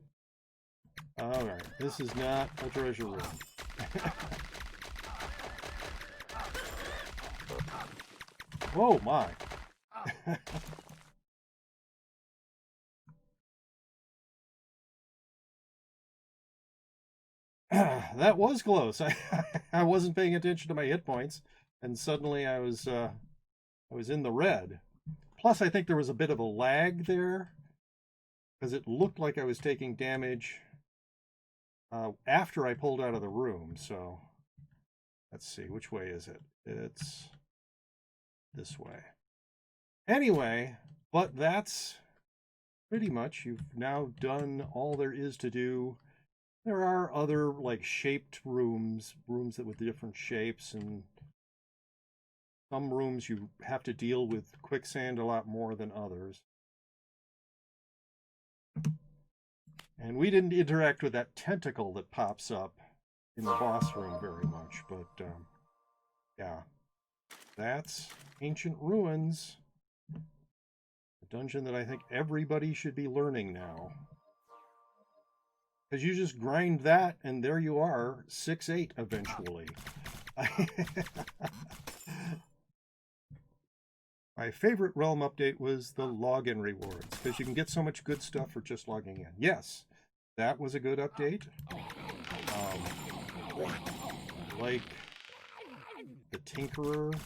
Alright, this is not a treasure room. Whoa, my. That was close. I wasn't paying attention to my hit points, and suddenly I was in the red. Plus, I think there was a bit of a lag there, because it looked like I was taking damage after I pulled out of the room. So, let's see, which way is it? It's this way. Anyway, but that's pretty much, you've now done all there is to do. There are other, like, shaped rooms that with different shapes, and some rooms you have to deal with quicksand a lot more than others. And we didn't interact with that tentacle that pops up in the boss room very much, but, yeah. That's Ancient Ruins, a dungeon that I think everybody should be learning now. Because you just grind that, and there you are, 6-8 eventually. My favorite Realm update was the login rewards, because you can get so much good stuff for just logging in. Yes, that was a good update. Like the Tinkerer,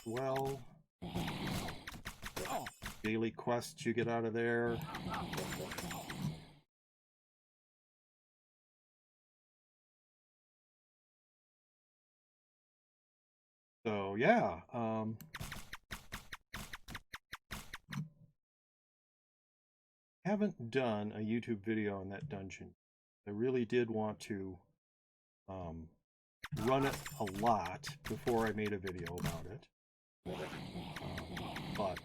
well, daily quests you get out of there. So yeah, haven't done a YouTube video on that dungeon. I really did want to run it a lot before I made a video about it. But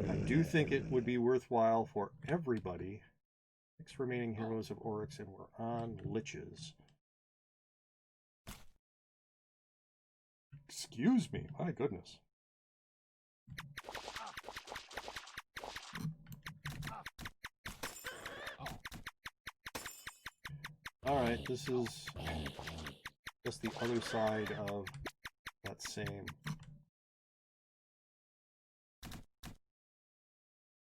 I do think it would be worthwhile for everybody. 6 remaining heroes of Oryx, and we're on liches. Excuse me, my goodness. Alright, this is just the other side of that same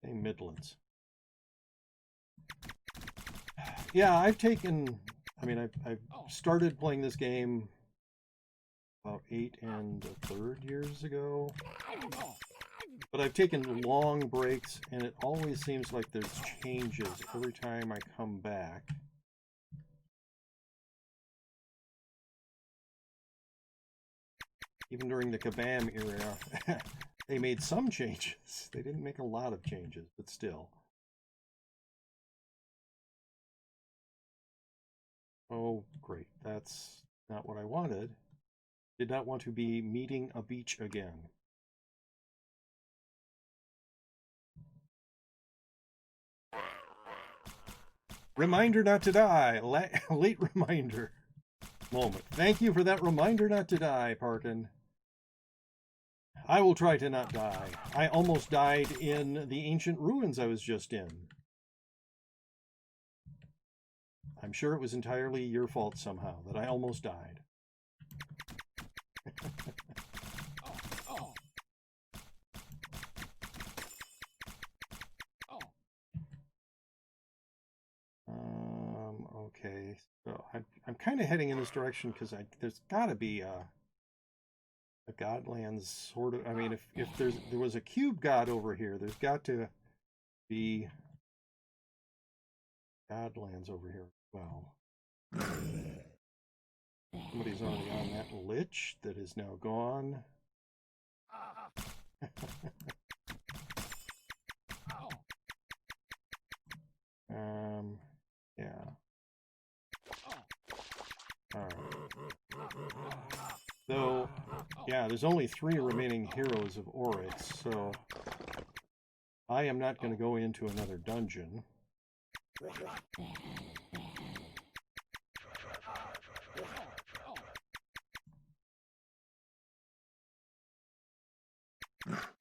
Midlands. Yeah, I've taken, I mean, I've started playing this game about 8 1/3 years ago, but I've taken long breaks, and it always seems like there's changes every time I come back. Even during the Kabam era, they made some changes. They didn't make a lot of changes, but still. Oh, great. That's not what I wanted. Did not want to be meeting a beach again. Reminder not to die. Late reminder moment. Thank you for that reminder not to die, Parkin. I will try to not die. I almost died in the ancient ruins I was just in. I'm sure it was entirely your fault somehow that I almost died. Okay, so I'm kind of heading in this direction because there's got to be a Godlands sort of. I mean, if there was a cube god over here, there's got to be Godlands over here as well. Somebody's already on that lich that is now gone. Yeah. Alright. So, yeah, there's only 3 remaining heroes of Oryx, so I am not going to go into another dungeon.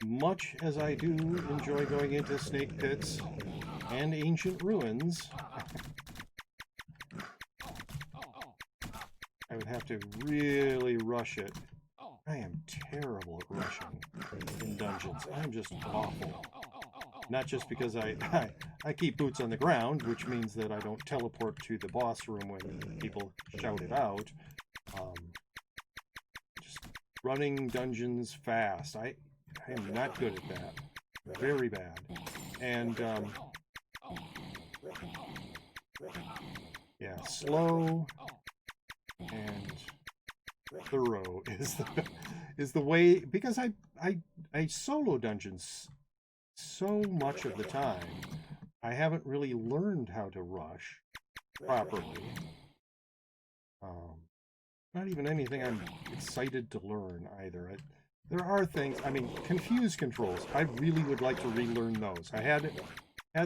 Much as I do enjoy going into snake pits and ancient ruins, I would have to really rush it. I am terrible at rushing in dungeons. I'm just awful. Not just because I keep boots on the ground, which means that I don't teleport to the boss room when people shout it out. Just running dungeons fast. I am not good at that. Very bad. And yeah, slow and thorough is the way, because I solo dungeons so much of the time. I haven't really learned how to rush properly. Not even anything I'm excited to learn either. There are things, I mean, confuse controls. I really would like to relearn those. I had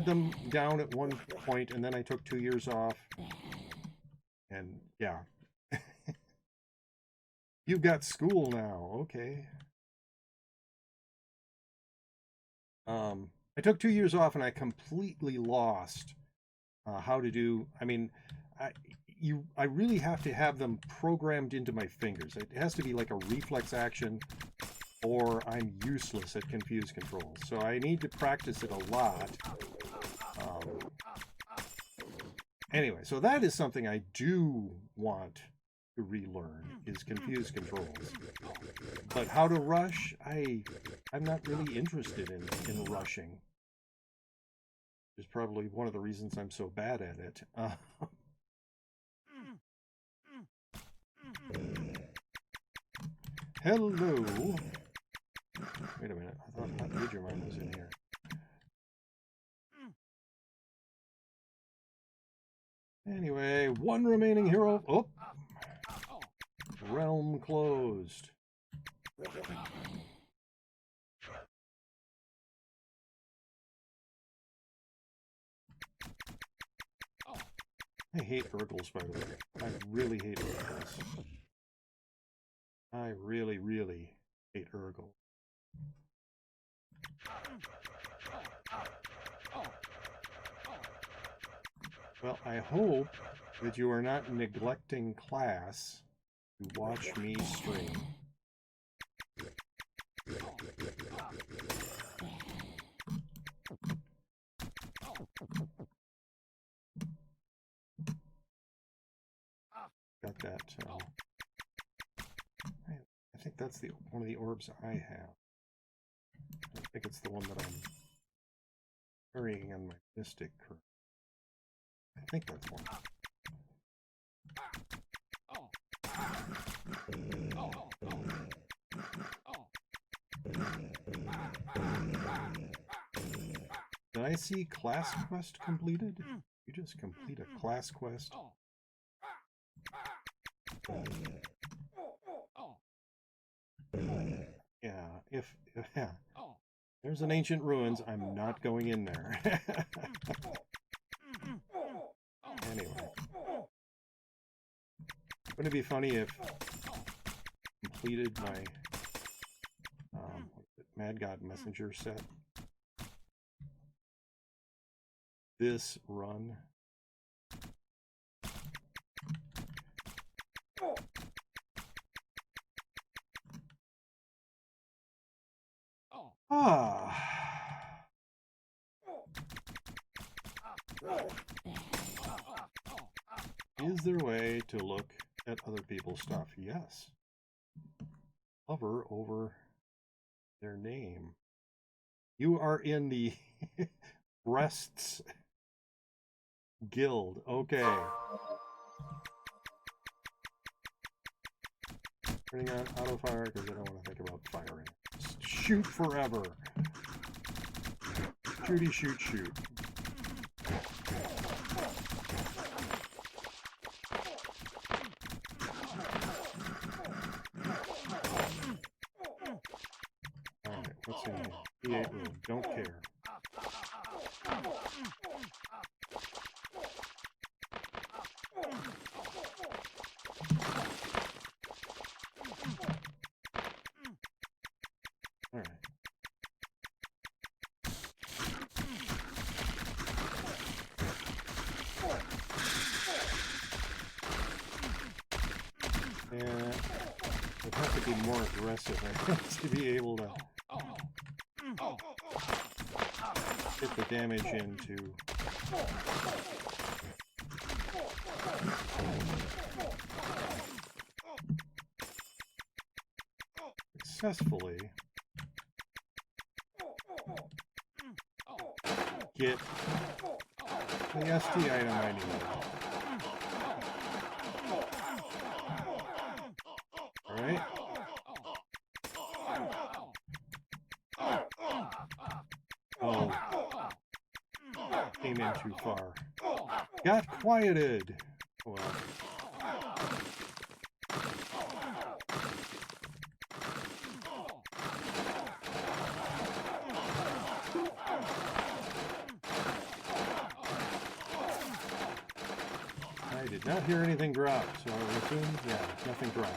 them down at one point, and then I took 2 years off. And yeah. You've got school now, okay. I took 2 years off and I completely lost how to do, I mean, I really have to have them programmed into my fingers. It has to be like a reflex action, or I'm useless at confuse controls. So I need to practice it a lot. Anyway, so that is something I do want to relearn, is confuse controls. But how to rush, I'm not really interested in rushing. It's probably one of the reasons I'm so bad at it. Hello. Wait a minute. I thought Hot Digimon was in here. Anyway, one remaining hero. Oh! Realm closed. I hate Urkels, by the way. I really hate Urkels. I really, really hate Urkel. Well, I hope that you are not neglecting class to watch me stream. Got that. I think that's one of the orbs I have. I think it's the one that I'm carrying on my mystic current. I think that's one. Did I see class quest completed? You just complete a class quest. Yeah, yeah. There's an ancient ruins. I'm not going in there. Anyway. Wouldn't it be funny if I completed my Mad God Messenger set this run? Is there a way to look at other people's stuff? Yes. Hover over their name. You are in the Breasts Guild. Okay. Turning on auto fire because I don't want to think about firing. Just shoot forever. Shooty, shoot, shoot. Alright, what's in here? E8 room. Don't care. Alright. Yeah, I'd have to be more aggressive. I have to be able to get the damage into successfully get the ST item I need. Alright? Oh. Came in too far. Got quieted! Well. I did not hear anything drop, so I assume, yeah, nothing dropped.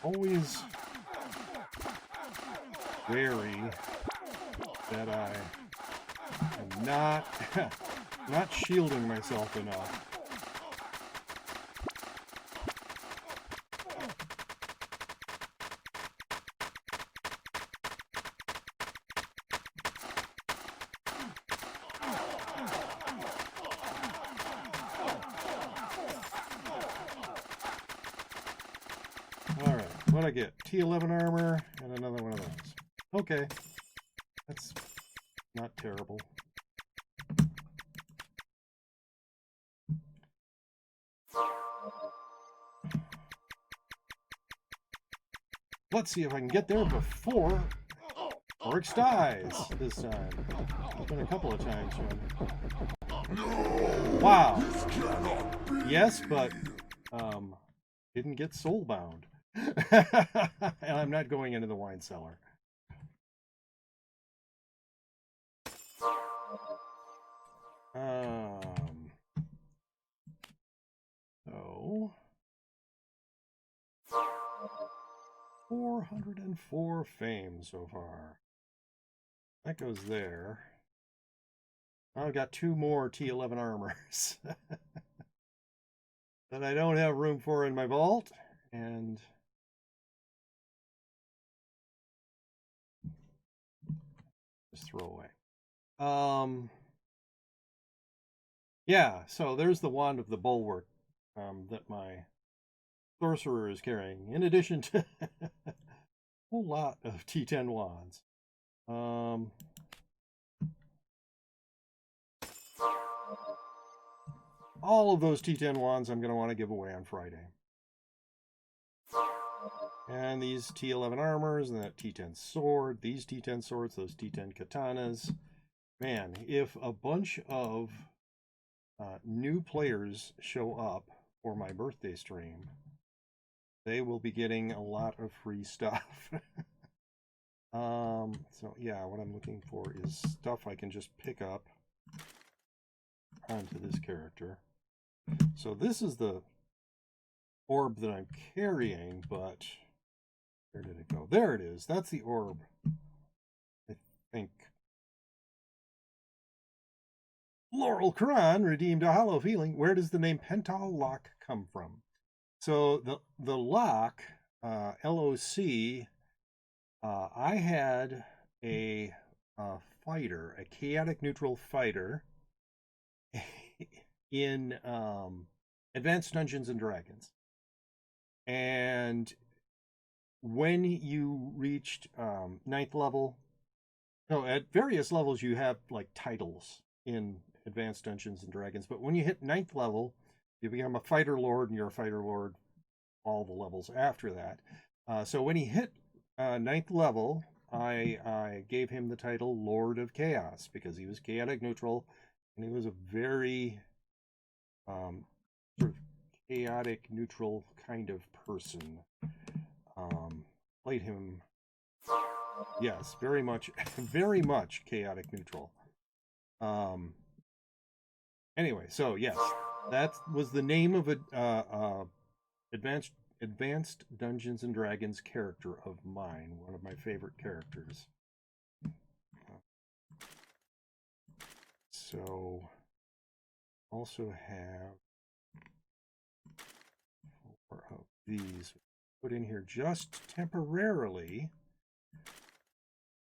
Always wary that I am not shielding myself enough. What'd I get? T11 armor and another one of those. Okay. That's not terrible. Let's see if I can get there before Oryx dies this time. It's been a couple of times when... Wow. Yes, but didn't get soulbound. And I'm not going into the wine cellar. So 404 fame so far. That goes there. I've got 2 more T11 armors that I don't have room for in my vault, and just throw away. Yeah, so there's the Wand of the Bulwark that my sorcerer is carrying, in addition to a whole lot of T10 wands. All of those T10 wands I'm going to want to give away on Friday. And these T11 armors, and that T10 sword, these T10 swords, those T10 katanas. Man, if a bunch of new players show up for my birthday stream, they will be getting a lot of free stuff. So yeah, what I'm looking for is stuff I can just pick up onto this character. So this is the orb that I'm carrying, but where did it go? There it is. That's the orb, I think. Laurel Kran redeemed a hollow feeling. Where does the name Pental Lock come from? So the lock, LOC, I had a fighter, a chaotic neutral fighter in Advanced Dungeons and Dragons. And when you reached 9th level, no, at various levels you have like titles in Advanced Dungeons and Dragons, but when you hit 9th level, you become a fighter lord, and you're a fighter lord all the levels after that. So when he hit 9th level, I gave him the title Lord of Chaos, because he was chaotic neutral, and he was a very sort of chaotic neutral kind of person. Played him, yes, very much chaotic neutral. Anyway, so yes, that was the name of a Advanced Dungeons and Dragons character of mine, one of my favorite characters. So, also have 4 of these put in here just temporarily.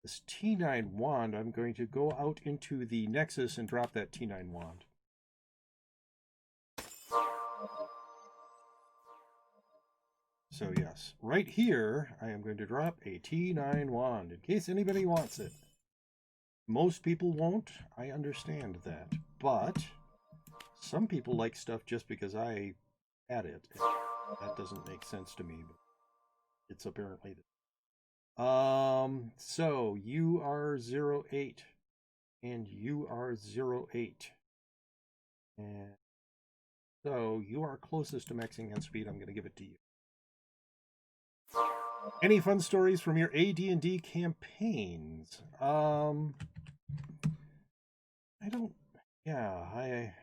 This T9 wand, I'm going to go out into the Nexus and drop that T9 wand. So yes, right here, I am going to drop a T9 wand, in case anybody wants it. Most people won't, I understand that, but some people like stuff just because I had it. That doesn't make sense to me, but it's apparently... So you are 08, and you are 08. And so you are closest to maxing on speed. I'm going to give it to you. Any fun stories from your AD&D campaigns? I don't, yeah, I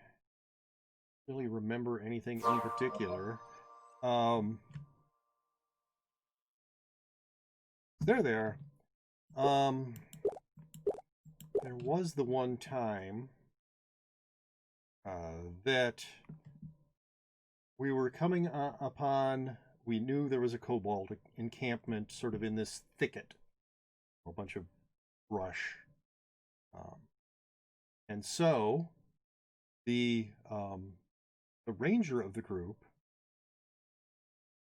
really remember anything in particular. There they are. There was the one time that we were coming upon, we knew there was a kobold encampment sort of in this thicket, a bunch of brush. And so the ranger of the group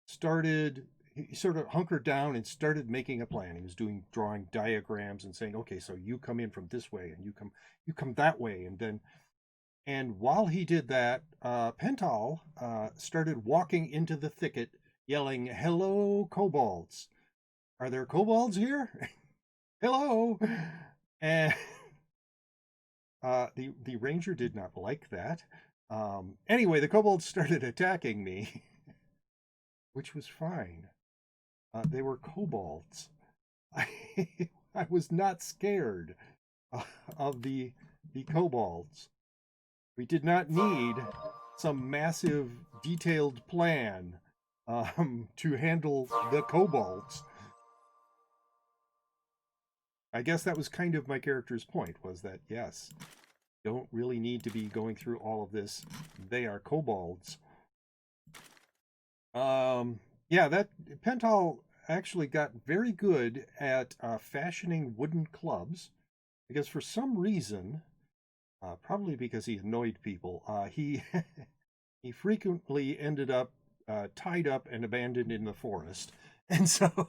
started he sort of hunkered down and started making a plan. He was drawing diagrams and saying, okay, so you come in from this way and you come that way. And while he did that, Pental started walking into the thicket yelling, hello, kobolds. Are there kobolds here? Hello. And the ranger did not like that. Anyway, the kobolds started attacking me, which was fine. They were kobolds. I was not scared of the kobolds. We did not need some massive, detailed plan to handle the kobolds. I guess that was kind of my character's point, was that, yes, don't really need to be going through all of this. They are kobolds. Yeah, that Pental actually got very good at fashioning wooden clubs, because for some reason, probably because he annoyed people, he he frequently ended up tied up and abandoned in the forest. And so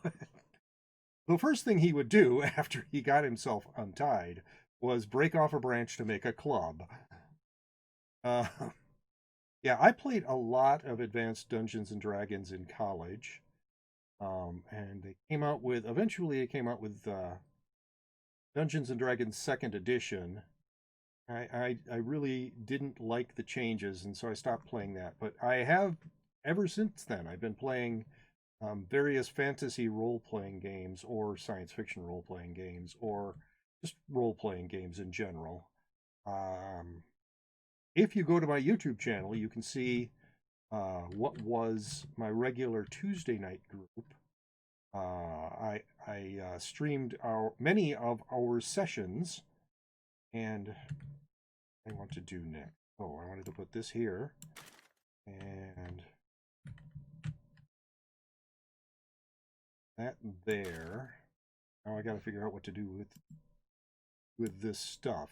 the first thing he would do after he got himself untied was break off a branch to make a club. Yeah, I played a lot of Advanced Dungeons and Dragons in college. And they came out with, eventually it came out with Dungeons and Dragons 2nd edition. I really didn't like the changes, and so I stopped playing that. But I have, ever since then, I've been playing various fantasy role-playing games, or science fiction role-playing games, or just role-playing games in general. If you go to my YouTube channel, you can see what was my regular Tuesday night group. I streamed many of our sessions, and I want to do next. Oh, I wanted to put this here, and that there. Now I got to figure out what to do with this stuff.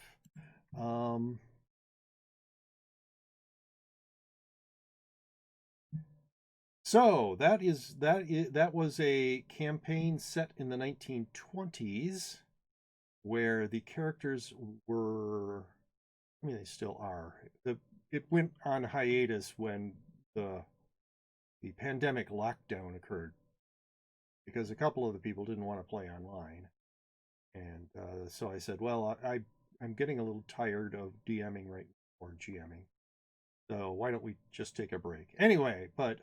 So that was a campaign set in the 1920s, where the characters were, I mean, they still are. It went on hiatus when the pandemic lockdown occurred, because a couple of the people didn't want to play online, and so I said, well, I'm getting a little tired of DMing right now, or GMing, so why don't we just take a break? Anyway, but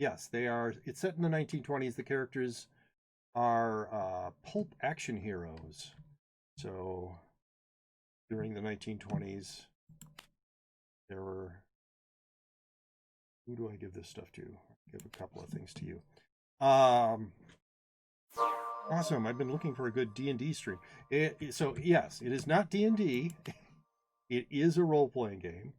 yes, it's set in the 1920s. The characters are pulp action heroes. So during the 1920s, there were, who do I give this stuff to? I'll give a couple of things to you. Awesome. I've been looking for a good D&D stream. So yes, it is not D&D. It is a role-playing game.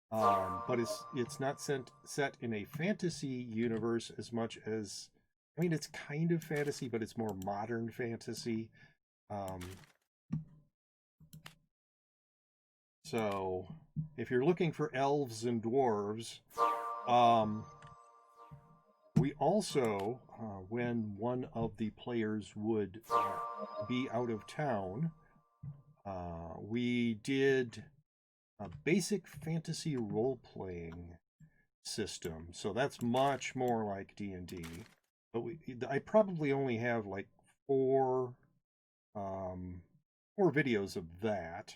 But it's not set in a fantasy universe as much as, I mean, it's kind of fantasy, but it's more modern fantasy. So if you're looking for elves and dwarves, we also, when one of the players would be out of town, we did a basic fantasy role-playing system. So that's much more like D&D. But I probably only have like four videos of that.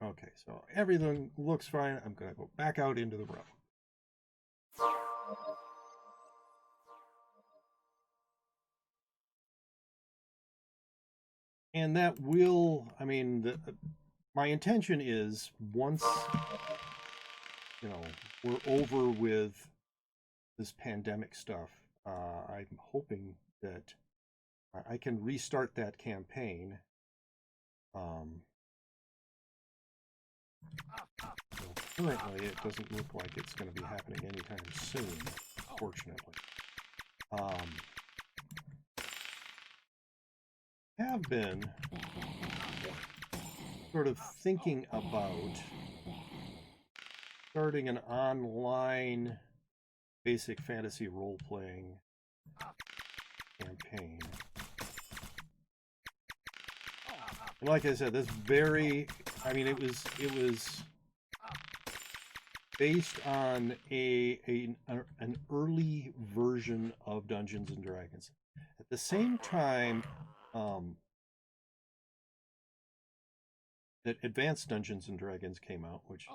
Okay, so everything looks fine. I'm going to go back out into the room. And that will, I mean, my intention is, once, you know, we're over with this pandemic stuff, I'm hoping that I can restart that campaign. So currently, it doesn't look like it's going to be happening anytime soon, fortunately. Have been sort of thinking about starting an online basic fantasy role-playing campaign. And like I said, this very, I mean, it was based on an early version of Dungeons and Dragons. At the same time that Advanced Dungeons and Dragons came out, which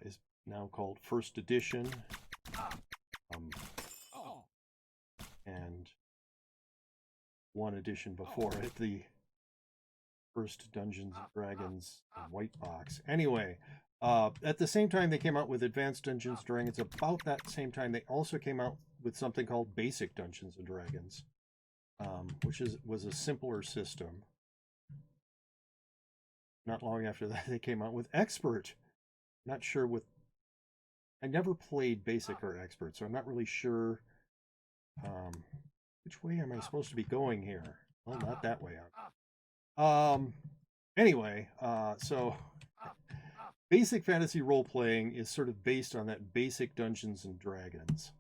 is now called First Edition, and one edition before it, the First Dungeons and Dragons White Box. Anyway, at the same time they came out with Advanced Dungeons and Dragons, about that same time they also came out with something called Basic Dungeons and Dragons, which was a simpler system. Not long after that they came out with Expert. Not sure what, I never played Basic or Expert, so I'm not really sure which way am I supposed to be going here. Well, not that way. Anyway, so basic fantasy role-playing is sort of based on that basic Dungeons and Dragons.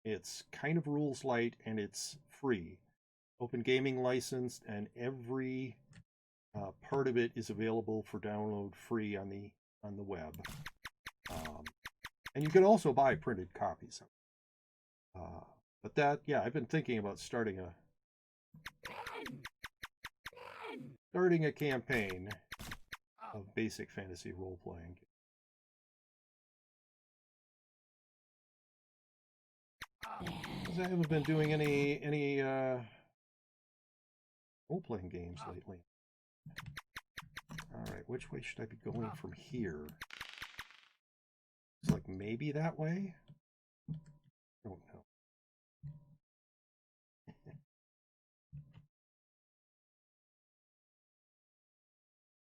It's kind of rules light and it's free. Open gaming licensed, and every part of it is available for download free on the web. And you can also buy printed copies. But that, yeah, I've been thinking about starting a campaign of basic fantasy role-playing. I haven't been doing any role-playing games lately. All right, which way should I be going from here? It's like maybe that way? I don't know.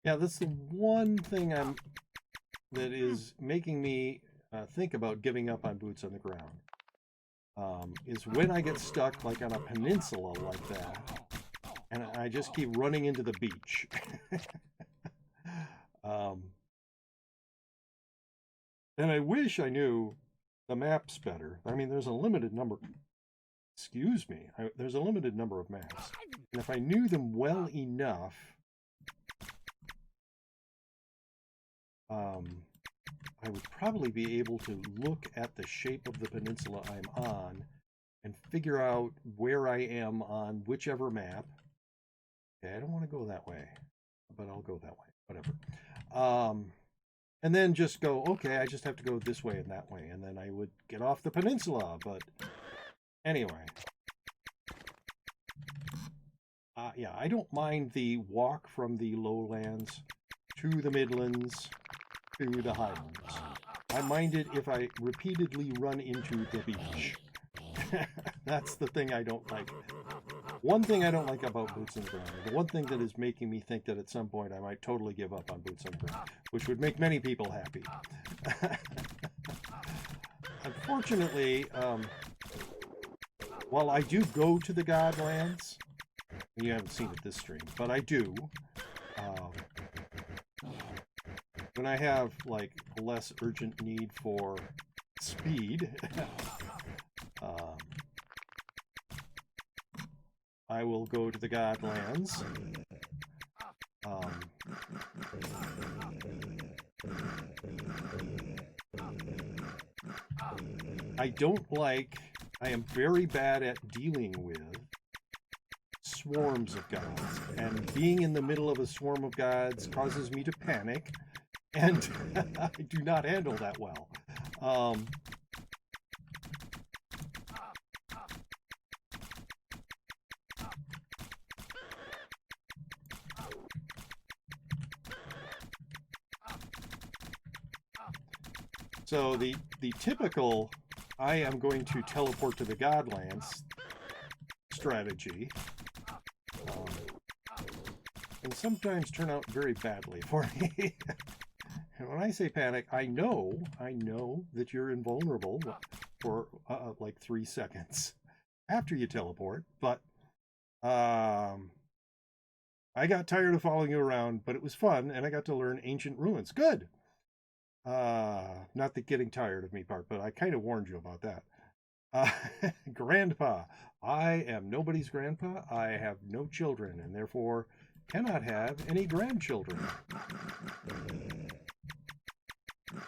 Yeah, that's the one thing that is making me think about giving up on boots on the ground. Is when I get stuck like on a peninsula like that, and I just keep running into the beach. And I wish I knew the maps better. I mean, there's a limited number. Excuse me. There's a limited number of maps, and if I knew them well enough, I would probably be able to look at the shape of the peninsula I'm on and figure out where I am on whichever map. Okay, I don't want to go that way, but I'll go that way, whatever. And then just go, okay, I just have to go this way and that way, and then I would get off the peninsula. But anyway, yeah, I don't mind the walk from the lowlands to the Midlands to the Highlands. I mind it if I repeatedly run into the beach. That's the thing I don't like. One thing I don't like about boots on the ground, the one thing that is making me think that at some point I might totally give up on boots on the ground, which would make many people happy. Unfortunately, while I do go to the Godlands, you haven't seen it this stream, but I do. When I have like a less urgent need for speed, I will go to the Godlands. I am very bad at dealing with swarms of gods, and being in the middle of a swarm of gods causes me to panic, and I do not handle that well. So the typical, I am going to teleport to the Godlands strategy, and sometimes turn out very badly for me. And when I say panic, I know that you're invulnerable for like 3 seconds after you teleport, but I got tired of following you around, but it was fun, and I got to learn ancient ruins. Good. Not the getting tired of me part, but I kind of warned you about that. Grandpa. I am nobody's grandpa. I have no children and therefore cannot have any grandchildren.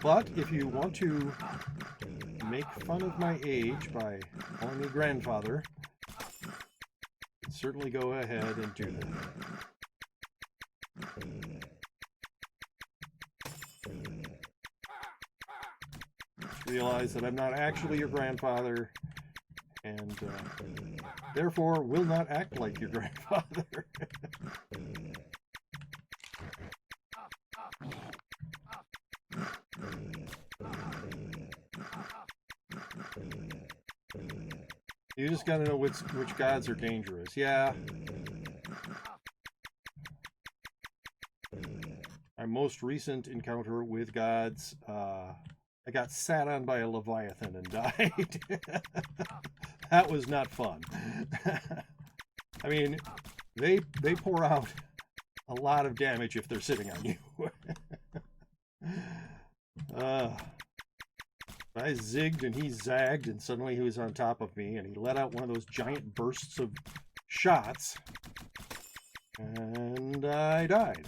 But if you want to make fun of my age by calling me grandfather, certainly go ahead and do that. Realize that I'm not actually your grandfather and therefore will not act like your grandfather. You just gotta know which gods are dangerous. Yeah. My most recent encounter with gods, I got sat on by a Leviathan and died. That was not fun. I mean, they pour out a lot of damage if they're sitting on you. I zigged and he zagged, and suddenly he was on top of me, and he let out one of those giant bursts of shots, and I died.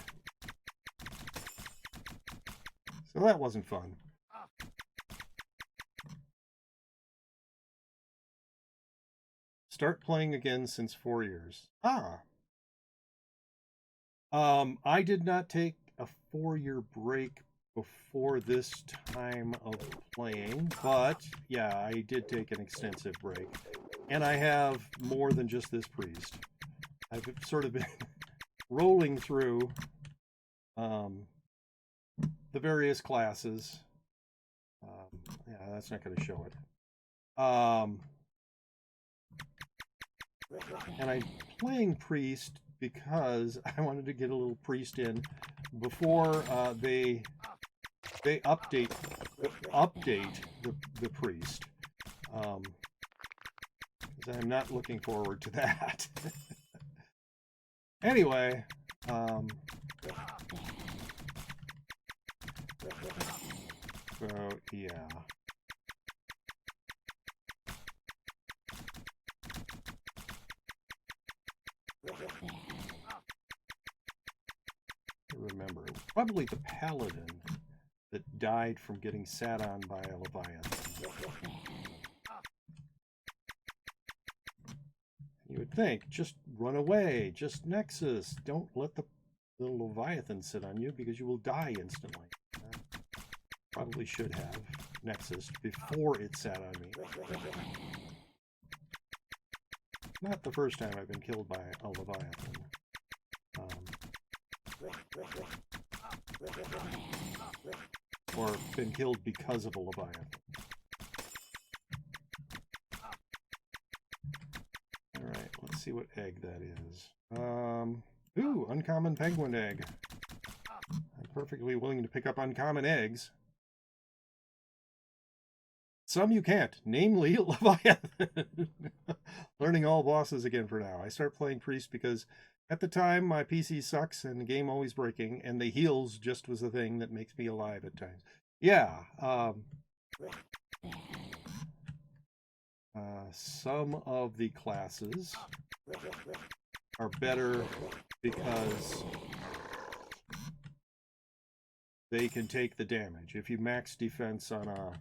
So that wasn't fun. Start playing again since 4 years. I did not take a 4-year break before this time of playing, but yeah, I did take an extensive break. And I have more than just this priest. I've sort of been rolling through the various classes. Yeah, that's not going to show it. And I'm playing priest because I wanted to get a little priest in before they update the priest. Because I'm not looking forward to that. Anyway, so yeah. Remember, probably the paladin that died from getting sat on by a Leviathan. You would think, just run away, just Nexus. Don't let the Leviathan sit on you because you will die instantly. Probably should have Nexus before it sat on me. Not the first time I've been killed by a Leviathan. Or been killed because of a Leviathan. Alright, let's see what egg that is. Ooh, uncommon penguin egg. I'm perfectly willing to pick up uncommon eggs. Some you can't, namely Leviathan. Learning all bosses again for now. I start playing priest because at the time my PC sucks and the game always breaking, and the heals just was the thing that makes me alive at times. Yeah. Some of the classes are better because they can take the damage. If you max defense on a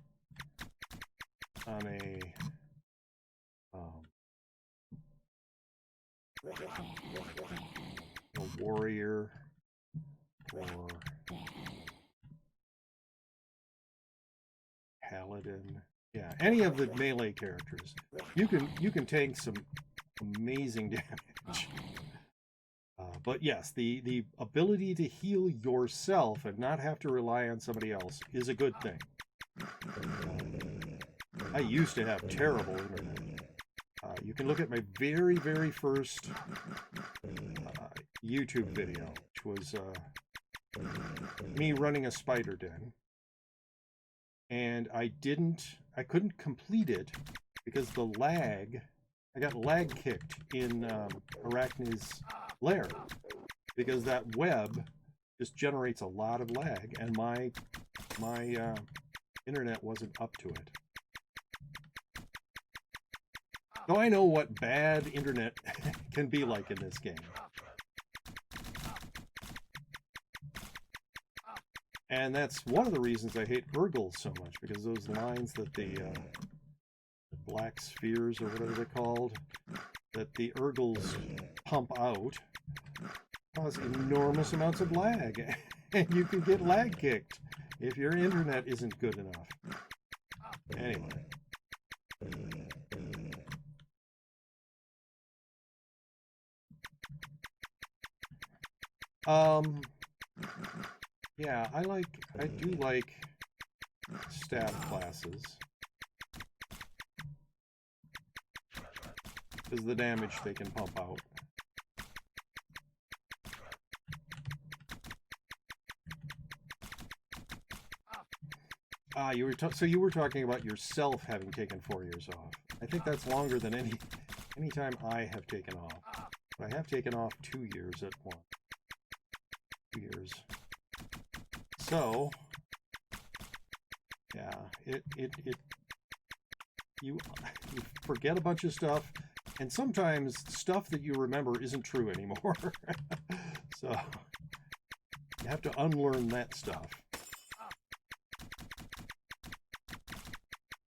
warrior or paladin, yeah, any of the melee characters, you can tank some amazing damage. But yes, the ability to heal yourself and not have to rely on somebody else is a good thing. I used to have terrible internet. You can look at my very, very first YouTube video, which was me running a spider den. And I couldn't complete it because the lag, I got lag kicked in Arachne's lair because that web just generates a lot of lag, and my my internet wasn't up to it. So I know what bad internet can be like in this game. And that's one of the reasons I hate Urgles so much, because those lines that the black spheres, or whatever they're called, that the Urgles pump out, cause enormous amounts of lag. And you can get lag kicked if your internet isn't good enough. Anyway. Yeah, I do like staff classes, because the damage they can pump out. So you were talking about yourself having taken 4 years off. I think that's longer than any time I have taken off. But I have taken off 2 years at once. 2 years. So, yeah, you forget a bunch of stuff, and sometimes stuff that you remember isn't true anymore. So, you have to unlearn that stuff.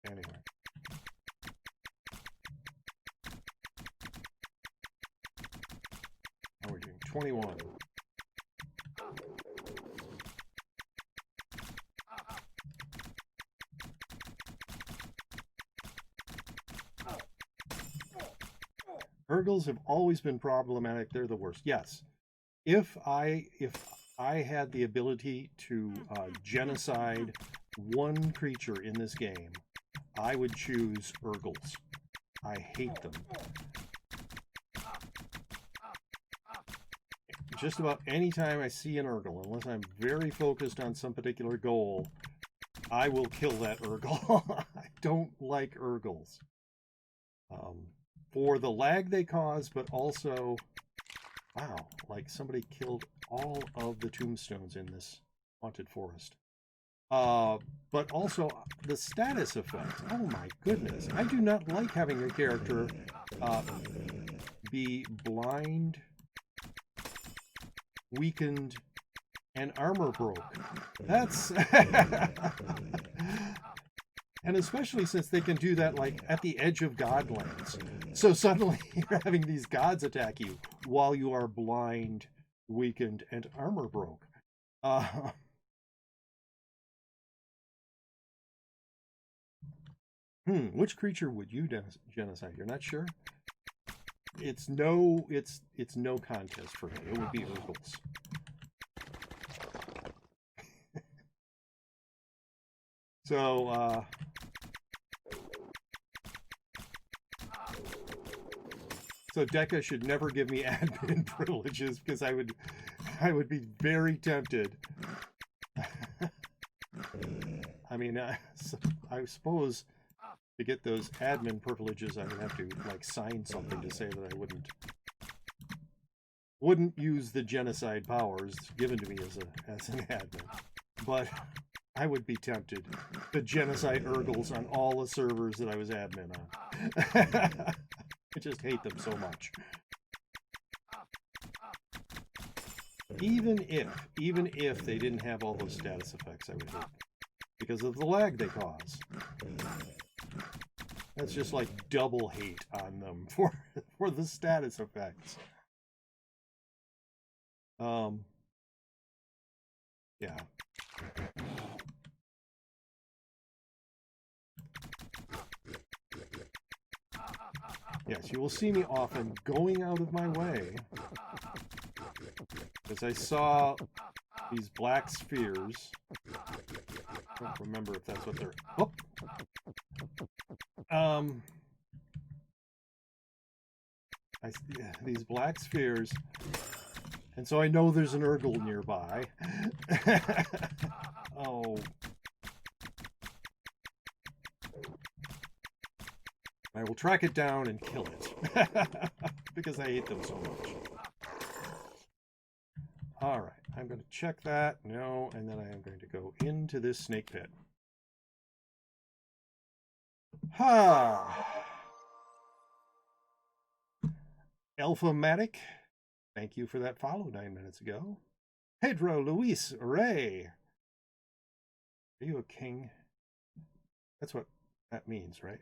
Anyway. How are we doing? 21. Urgles have always been problematic. They're the worst. Yes. If I had the ability to genocide one creature in this game, I would choose Urgles. I hate them. Just about any time I see an Urgle, unless I'm very focused on some particular goal, I will kill that Urgle. I don't like Urgles. For the lag they cause, but also, wow, like somebody killed all of the tombstones in this haunted forest. But also the status effect. Oh my goodness. I do not like having a character be blind, weakened, and armor broke. That's... And especially since they can do that, like, at the edge of Godlands. So suddenly you're having these gods attack you while you are blind, weakened, and armor broke. Which creature would you genocide? You're not sure? It's no contest for me. It would be Urgles. So Deca should never give me admin privileges, because I would be very tempted. I mean, I suppose to get those admin privileges, I would have to like sign something to say that I wouldn't use the genocide powers given to me as an admin. But I would be tempted to genocide Urgles on all the servers that I was admin on. I just hate them so much. Even if they didn't have all those status effects, I would hate them, because of the lag they cause. That's just like double hate on them for the status effects. Yeah. Yes, you will see me often going out of my way, because I saw these black spheres. I don't remember if that's what they're... Oh! These black spheres, and so I know there's an Urgle nearby. Oh. I will track it down and kill it, because I hate them so much. Alright, I'm going to check that. No, and then I am going to go into this snake pit. Ha! Alpha-matic, thank you for that follow 9 minutes ago. Pedro Luis Ray. Are you a king? That's what that means, right?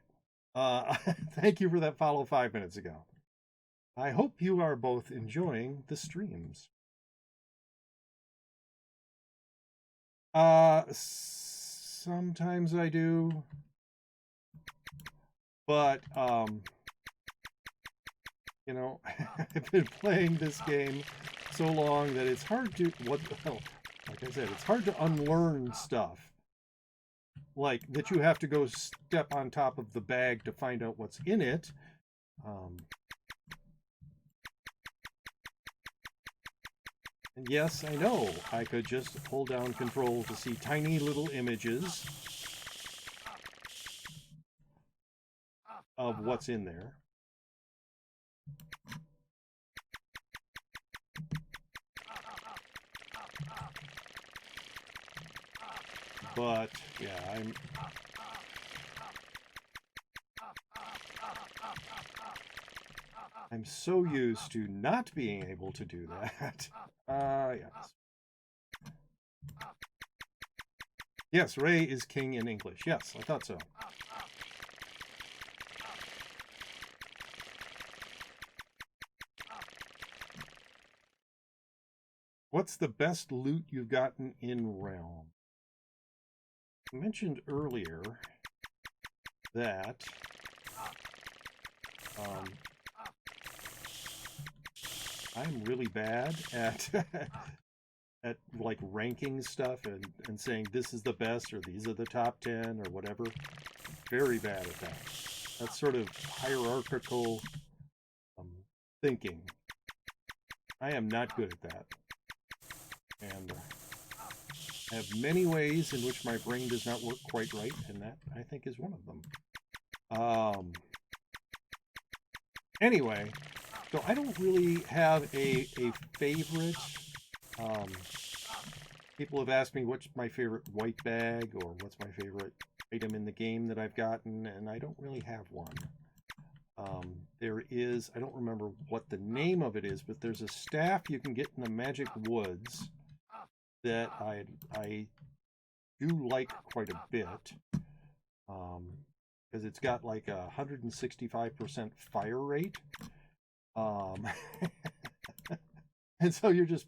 Thank you for that follow 5 minutes ago. I hope you are both enjoying the streams. Sometimes I do. But, you know, I've been playing this game so long that it's hard to, like I said, it's hard to unlearn stuff. Like that you have to go step on top of the bag to find out what's in it. And yes, I know, I could just hold down control to see tiny little images of what's in there. But yeah, I'm so used to not being able to do that. Yes. Yes, Ray is king in English. Yes, I thought so. What's the best loot you've gotten in Realm? I mentioned earlier that I'm really bad at at like ranking stuff and saying this is the best or these are the top 10 or whatever. Very bad at that. That's sort of hierarchical thinking. I am not good at that. And I have many ways in which my brain does not work quite right, and that, I think, is one of them. Anyway, so I don't really have a favorite. People have asked me what's my favorite white bag or what's my favorite item in the game that I've gotten, and I don't really have one. There is, I don't remember what the name of it is, but there's a staff you can get in the Magic Woods that I do like quite a bit, because it's got like a 165% fire rate, and so you're just,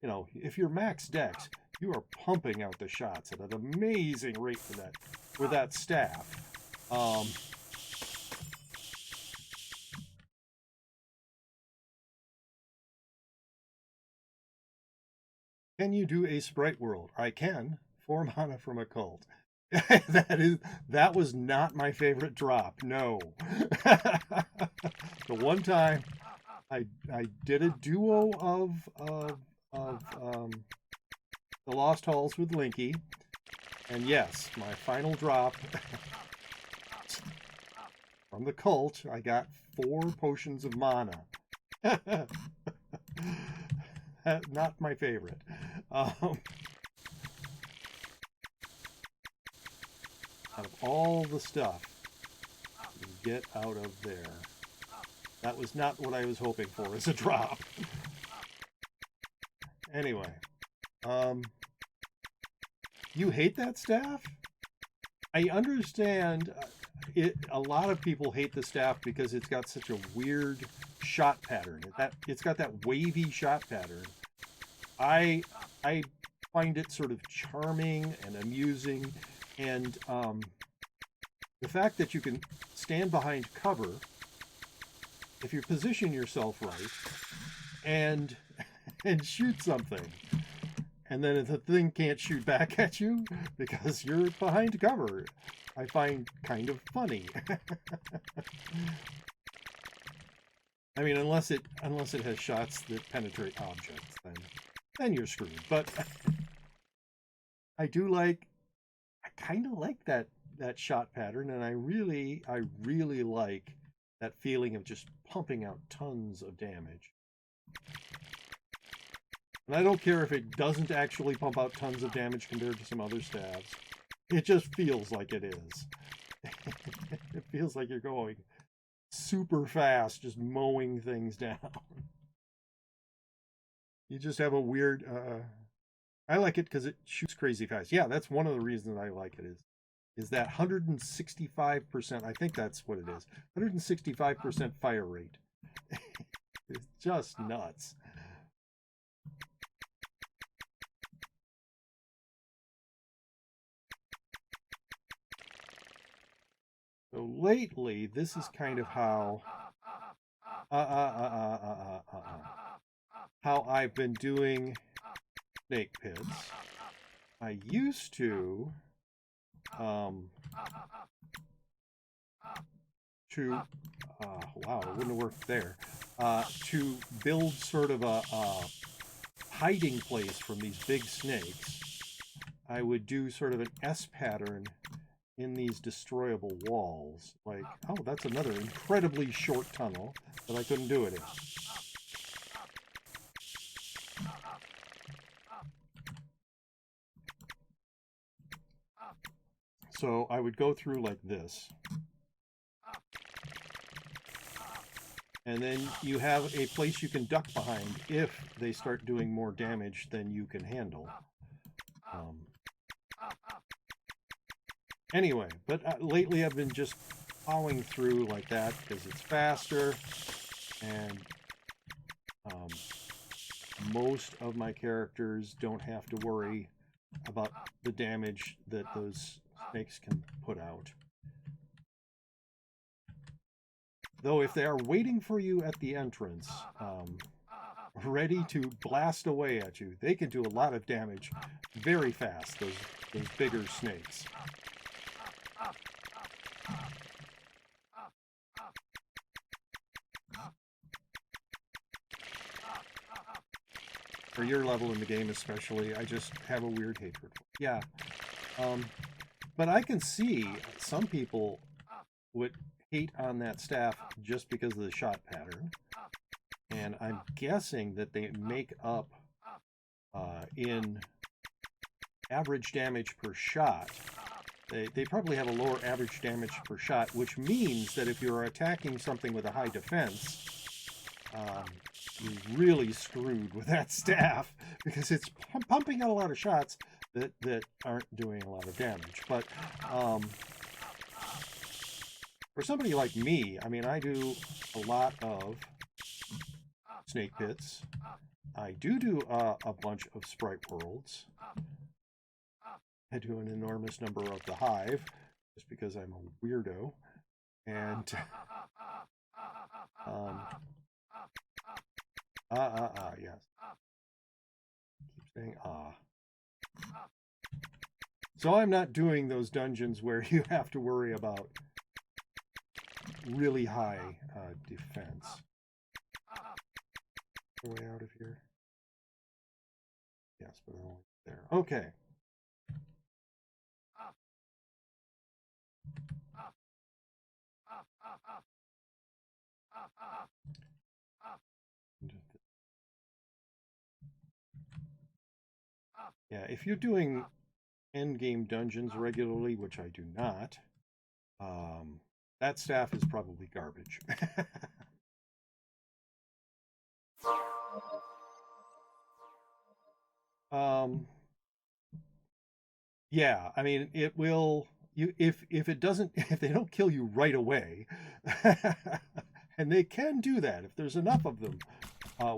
you know, if you're max dex, you are pumping out the shots at an amazing rate with that staff. Can you do a sprite world? I can. 4 mana from a cult. that was not my favorite drop. No. The one time I did a duo of the Lost Halls with Linky, and yes, my final drop from the cult, I got 4 potions of mana. Not my favorite. Out of all the stuff you get out of there, that was not what I was hoping for as a drop. Anyway, you hate that staff? I understand it. A lot of people hate the staff because it's got such a weird shot pattern. It's got that wavy shot pattern. I find it sort of charming and amusing, and the fact that you can stand behind cover if you position yourself right and shoot something, and then the thing can't shoot back at you because you're behind cover, I find kind of funny. I mean, unless it has shots that penetrate objects, then you're screwed. But I kind of like that shot pattern, and I really like that feeling of just pumping out tons of damage. And I don't care if it doesn't actually pump out tons of damage compared to some other staves. It just feels like it is. It feels like you're going super fast, just mowing things down. You just have a weird... I like it because it shoots crazy fast. Yeah, that's one of the reasons I like it is that 165%, I think that's what it is, 165% fire rate. It's just nuts. So lately, this is kind of how how I've been doing snake pits. I used to wow, it wouldn't have worked there. To build sort of a hiding place from these big snakes, I would do sort of an S pattern in these destroyable walls. Like, oh, that's another incredibly short tunnel that I couldn't do it in. So I would go through like this. And then you have a place you can duck behind if they start doing more damage than you can handle. Anyway, but lately I've been just plowing through like that because it's faster, and most of my characters don't have to worry about the damage that those snakes can put out. Though if they are waiting for you at the entrance, ready to blast away at you, they can do a lot of damage very fast, those bigger snakes. For your level in the game especially, I just have a weird hatred for it. Yeah. But I can see some people would hate on that staff just because of the shot pattern. And I'm guessing that they make up in average damage per shot. They probably have a lower average damage per shot, which means that if you're attacking something with a high defense, you're really screwed with that staff because it's pumping out a lot of shots that aren't doing a lot of damage. But for somebody like me, I mean, I do a lot of snake pits. I do a bunch of sprite worlds. I do an enormous number of the hive, just because I'm a weirdo. And yes. Keep saying So I'm not doing those dungeons where you have to worry about really high defense. Way out of here. Yes, but only there. Okay. Yeah, if you're doing endgame dungeons regularly, which I do not, that staff is probably garbage. Yeah, I mean, it will, if it doesn't, if they don't kill you right away, and they can do that if there's enough of them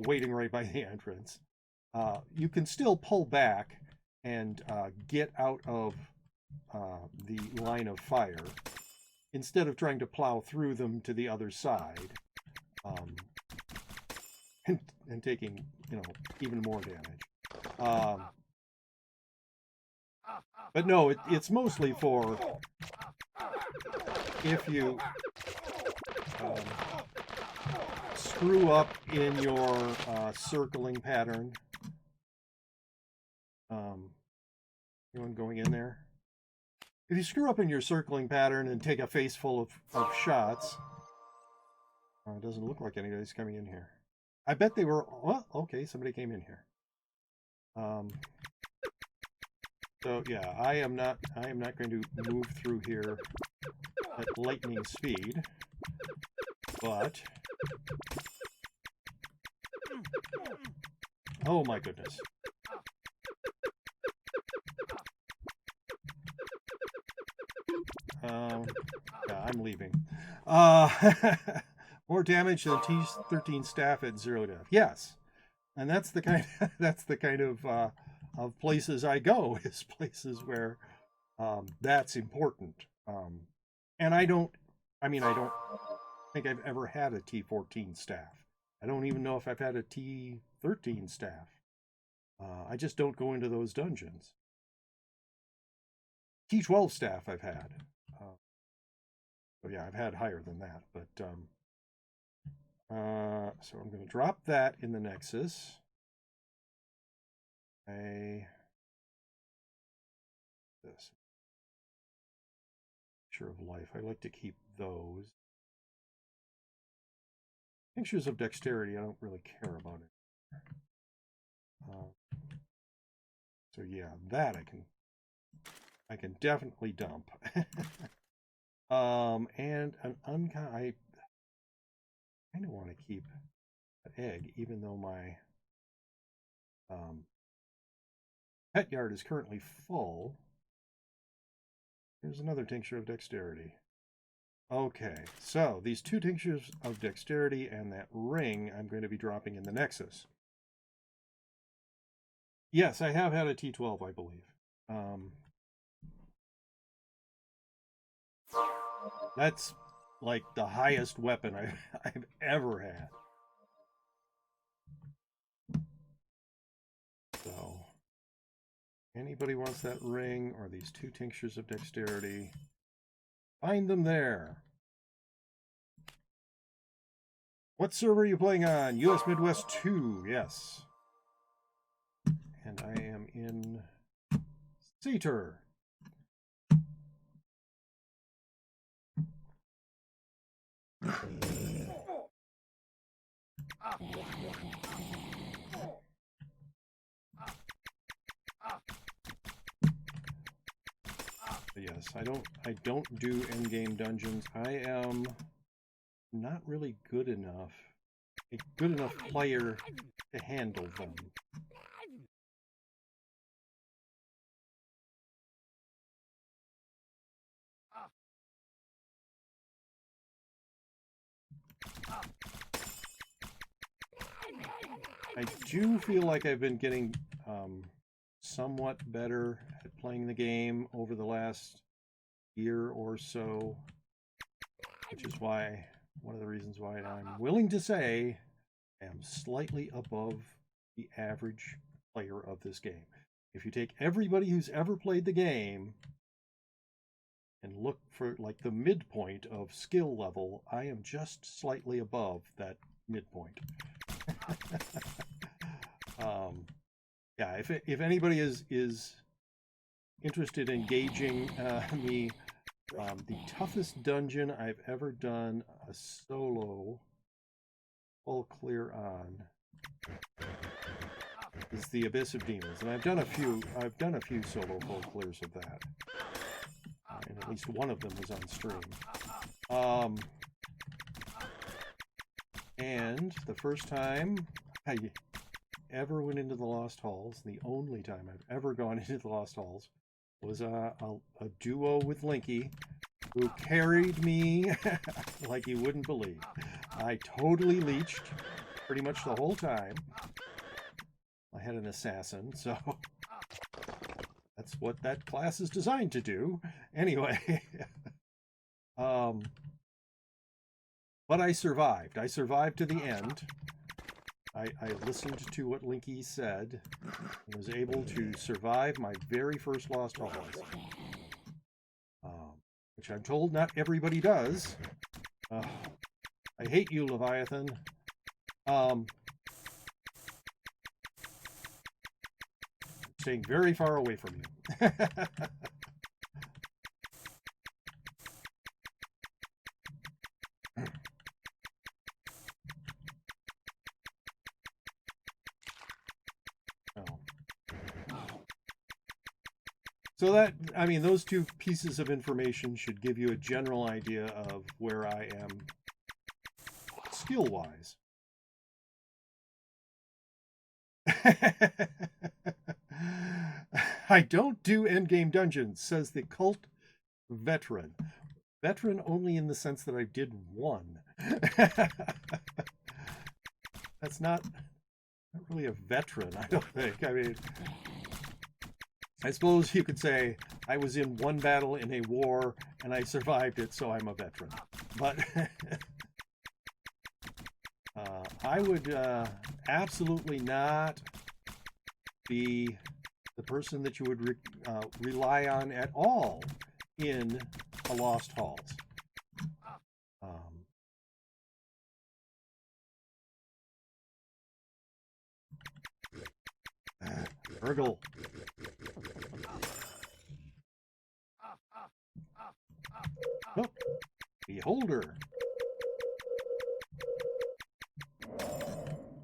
waiting right by the entrance, you can still pull back and get out of the line of fire instead of trying to plow through them to the other side, and taking, even more damage. But no, it's mostly for if you screw up in your circling pattern. Anyone going in there? If you screw up in your circling pattern and take a face full of shots, it doesn't look like anybody's coming in here. I bet they were, well, okay, somebody came in here. So yeah, I am not going to move through here at lightning speed, but oh my goodness. Yeah, I'm leaving. More damage than T13 staff at 0 death. Yes, and that's the kind of places I go, is places where that's important. And I don't think I've ever had a T14 staff. I don't even know if I've had a T13 staff. I just don't go into those dungeons. T12 staff I've had. So yeah, I've had higher than that. But so I'm going to drop that in the Nexus. This picture of life. I like to keep those. Pictures of dexterity, I don't really care about it. So yeah, that I can definitely dump. And an I kind of want to keep an egg, even though my pet yard is currently full. Here's another tincture of dexterity. Okay, so these 2 tinctures of dexterity and that ring I'm going to be dropping in the Nexus. Yes, I have had a T12, I believe. That's like the highest weapon I've ever had. So, anybody wants that ring or these 2 tinctures of dexterity, find them there. What server are you playing on? US Midwest 2, yes. And I am in Seater. Yes, I don't do endgame dungeons. I am not really a good enough player to handle them. I do feel like I've been getting somewhat better at playing the game over the last year or so, which is why one of the reasons why I'm willing to say I am slightly above the average player of this game. If you take everybody who's ever played the game and look for like the midpoint of skill level, I am just slightly above that midpoint. Yeah, if anybody is interested in gauging me, the toughest dungeon I've ever done a solo full clear on is the Abyss of Demons, and I've done a few solo full clears of that, and at least one of them was on stream. And the first time I ever went into the Lost Halls, the only time I've ever gone into the Lost Halls, was a duo with Linky, who carried me like you wouldn't believe. I totally leeched pretty much the whole time. I had an assassin, so that's what that class is designed to do. Anyway, but I survived. I survived to the end. I listened to what Linky said and was able to survive my very first Lost Halls, which I'm told not everybody does. I hate you, Leviathan. Staying very far away from you. So that, I mean, those two pieces of information should give you a general idea of where I am skill-wise. I don't do endgame dungeons, says the cult veteran. Veteran only in the sense that I did one. That's not really a veteran, I don't think. I mean, I suppose you could say I was in one battle in a war and I survived it, so I'm a veteran. But I would absolutely not be the person that you would rely on at all in a Lost Halls. Urgle. Oh, beholder.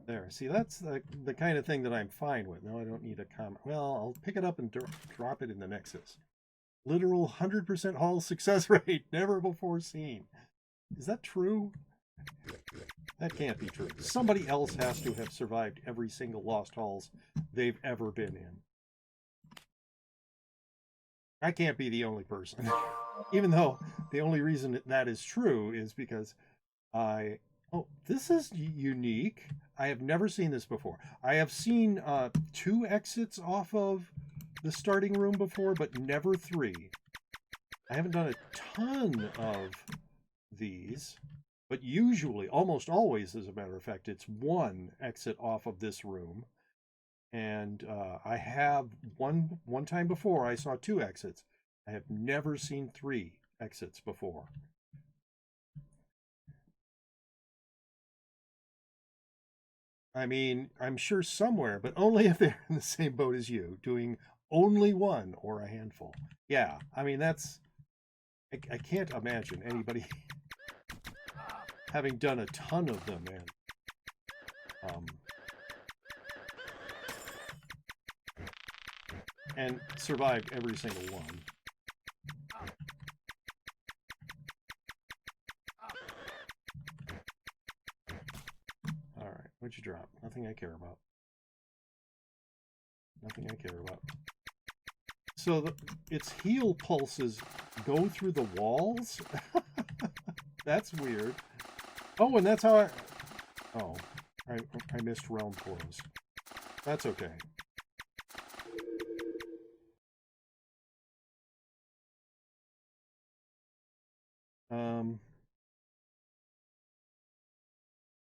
There, see, that's the kind of thing that I'm fine with. No, I don't need a comment. Well, I'll pick it up and drop it in the Nexus. Literal 100% Hall success rate, never before seen. Is that true? That can't be true. Somebody else has to have survived every single Lost Halls they've ever been in. I can't be the only person. Even though the only reason that is true is because oh, this is unique. I have never seen this before. I have seen 2 exits off of the starting room before, but never 3. I haven't done a ton of these, but usually, almost always, as a matter of fact, it's 1 exit off of this room. And I have one time before I saw 2 exits. I have never seen 3 exits before. I mean, I'm sure somewhere, but only if they're in the same boat as you, doing only 1 or a handful. Yeah, I mean, that's... I can't imagine anybody having done a ton of them and survived every single one. All right, what'd you drop? Nothing I care about. Nothing I care about. So its heal pulses go through the walls? That's weird. Oh, and that's how I... Oh, I missed realm close. That's okay.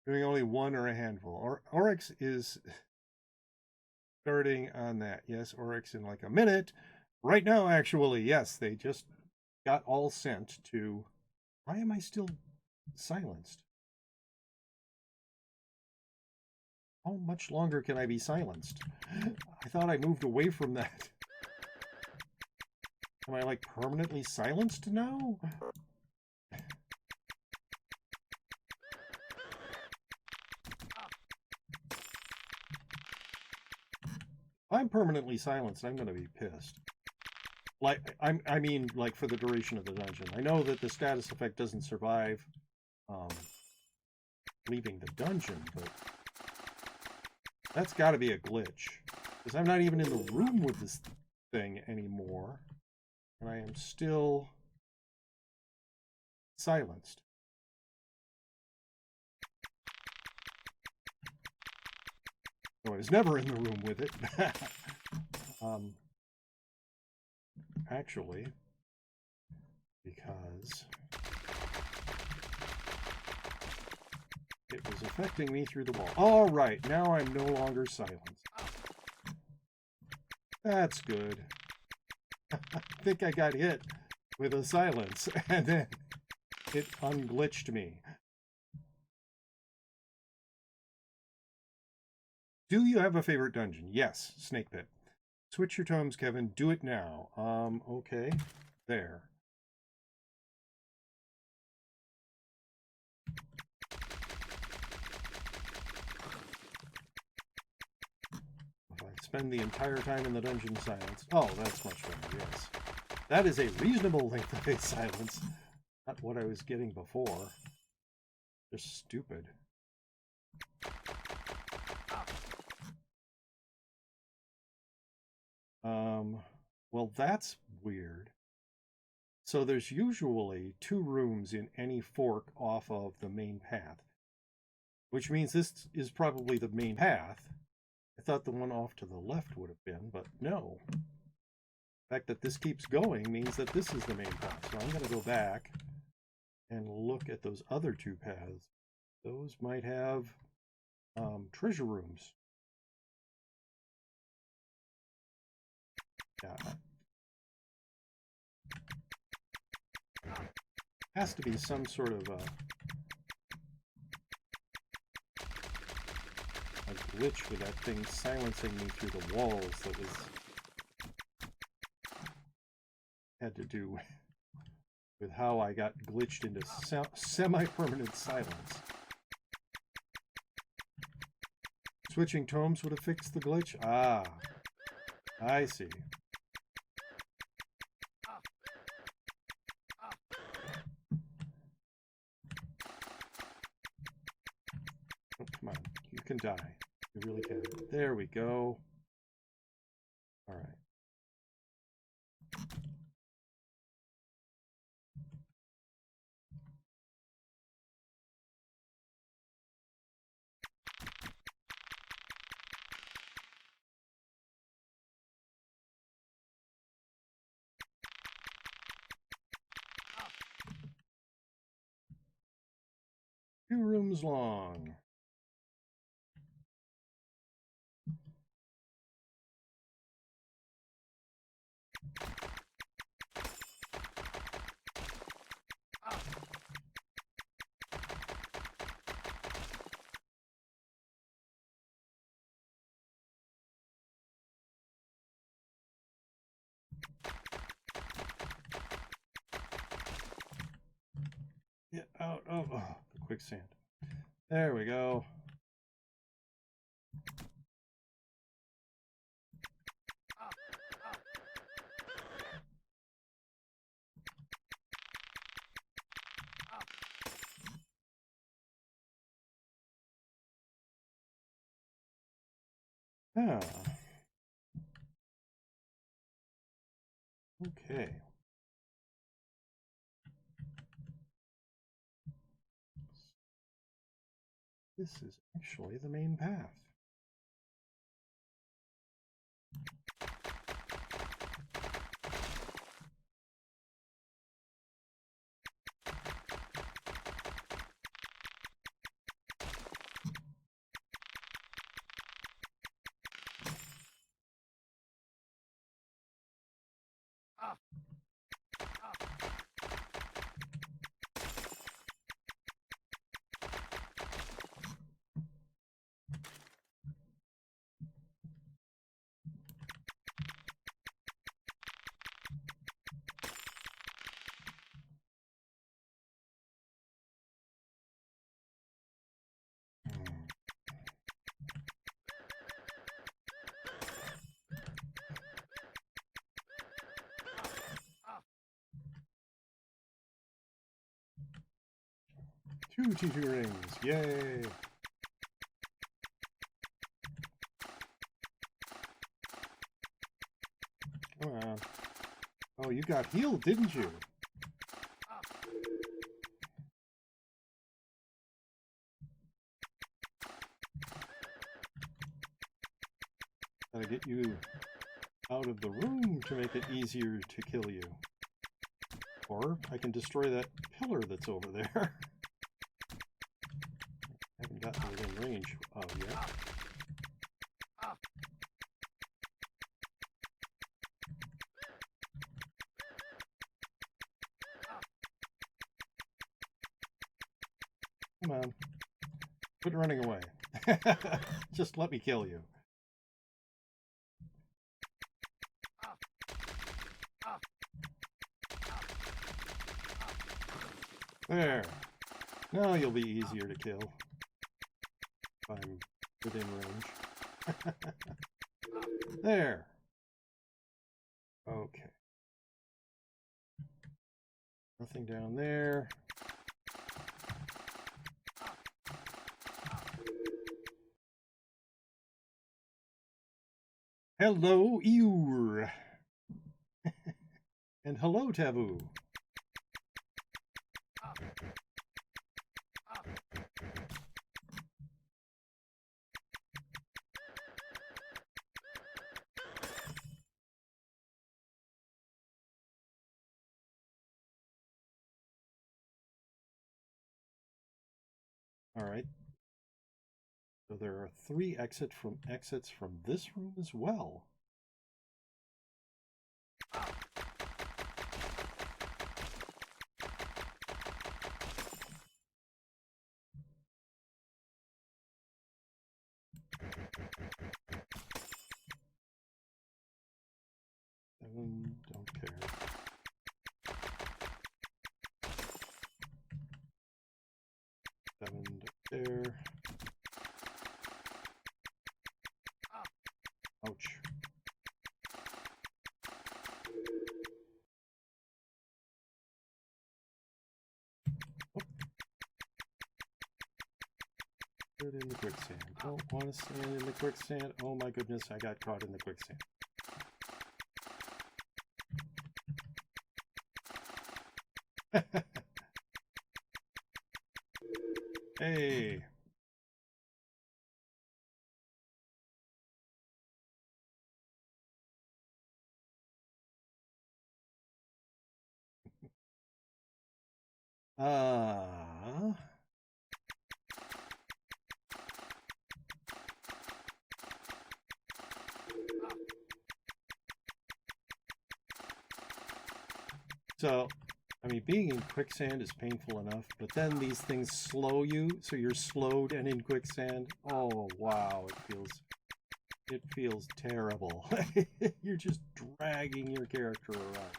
Doing only 1 or a handful. Oryx is starting on that. Yes, Oryx in like a minute. Right now, actually, yes, they just got all sent to... Why am I still silenced? How much longer can I be silenced? I thought I moved away from that. Am I like permanently silenced now? If I'm permanently silenced, I'm going to be pissed. Like, I mean, like, for the duration of the dungeon. I know that the status effect doesn't survive leaving the dungeon, but that's got to be a glitch. Because I'm not even in the room with this thing anymore, and I am still silenced. So I was never in the room with it. Actually, because it was affecting me through the wall. All right, now I'm no longer silenced. That's good. I think I got hit with a silence, and then it unglitched me. Do you have a favorite dungeon? Yes, Snake Pit. Switch your tomes, Kevin. Do it now. Okay. There. If I spend the entire time in the dungeon silence. Oh, that's much better, yes. That is a reasonable length of a silence. Not what I was getting before. Just stupid. Well, that's weird. So there's usually 2 rooms in any fork off of the main path, which means this is probably the main path. I thought the one off to the left would have been, but no. The fact that this keeps going means that this is the main path. So I'm going to go back and look at those other 2 paths. Those might have treasure rooms. Yeah. Has to be some sort of a glitch with that thing silencing me through the walls that had to do with how I got glitched into semi-permanent silence. Switching tomes would have fixed the glitch? Ah, I see. Oh, come on. You can die. You really can. There we go. All right. Two rooms long. Get out of the quicksand. There we go. Ah. Okay. This is actually the main path. Two T2 rings, yay! Come on. Oh, you got healed, didn't you? Gotta get you out of the room to make it easier to kill you. Or I can destroy that pillar that's over there. Haven't gotten within range of yet. Come on. Quit running away. Just let me kill you. There. Now you'll be easier to kill. If I'm within range. There. Okay. Nothing down there. Hello, Eeyore. And hello, Taboo. All right. So there are 3 exits from this room as well. Don't care. There. Ouch. Oh. Put it in the quicksand. Don't want to stand in the quicksand. Oh my goodness, I got caught in the quicksand. Hey. So, I mean, being in quicksand is painful enough, but then these things slow you, so you're slowed and in quicksand. Oh, wow, it feels terrible. You're just dragging your character around.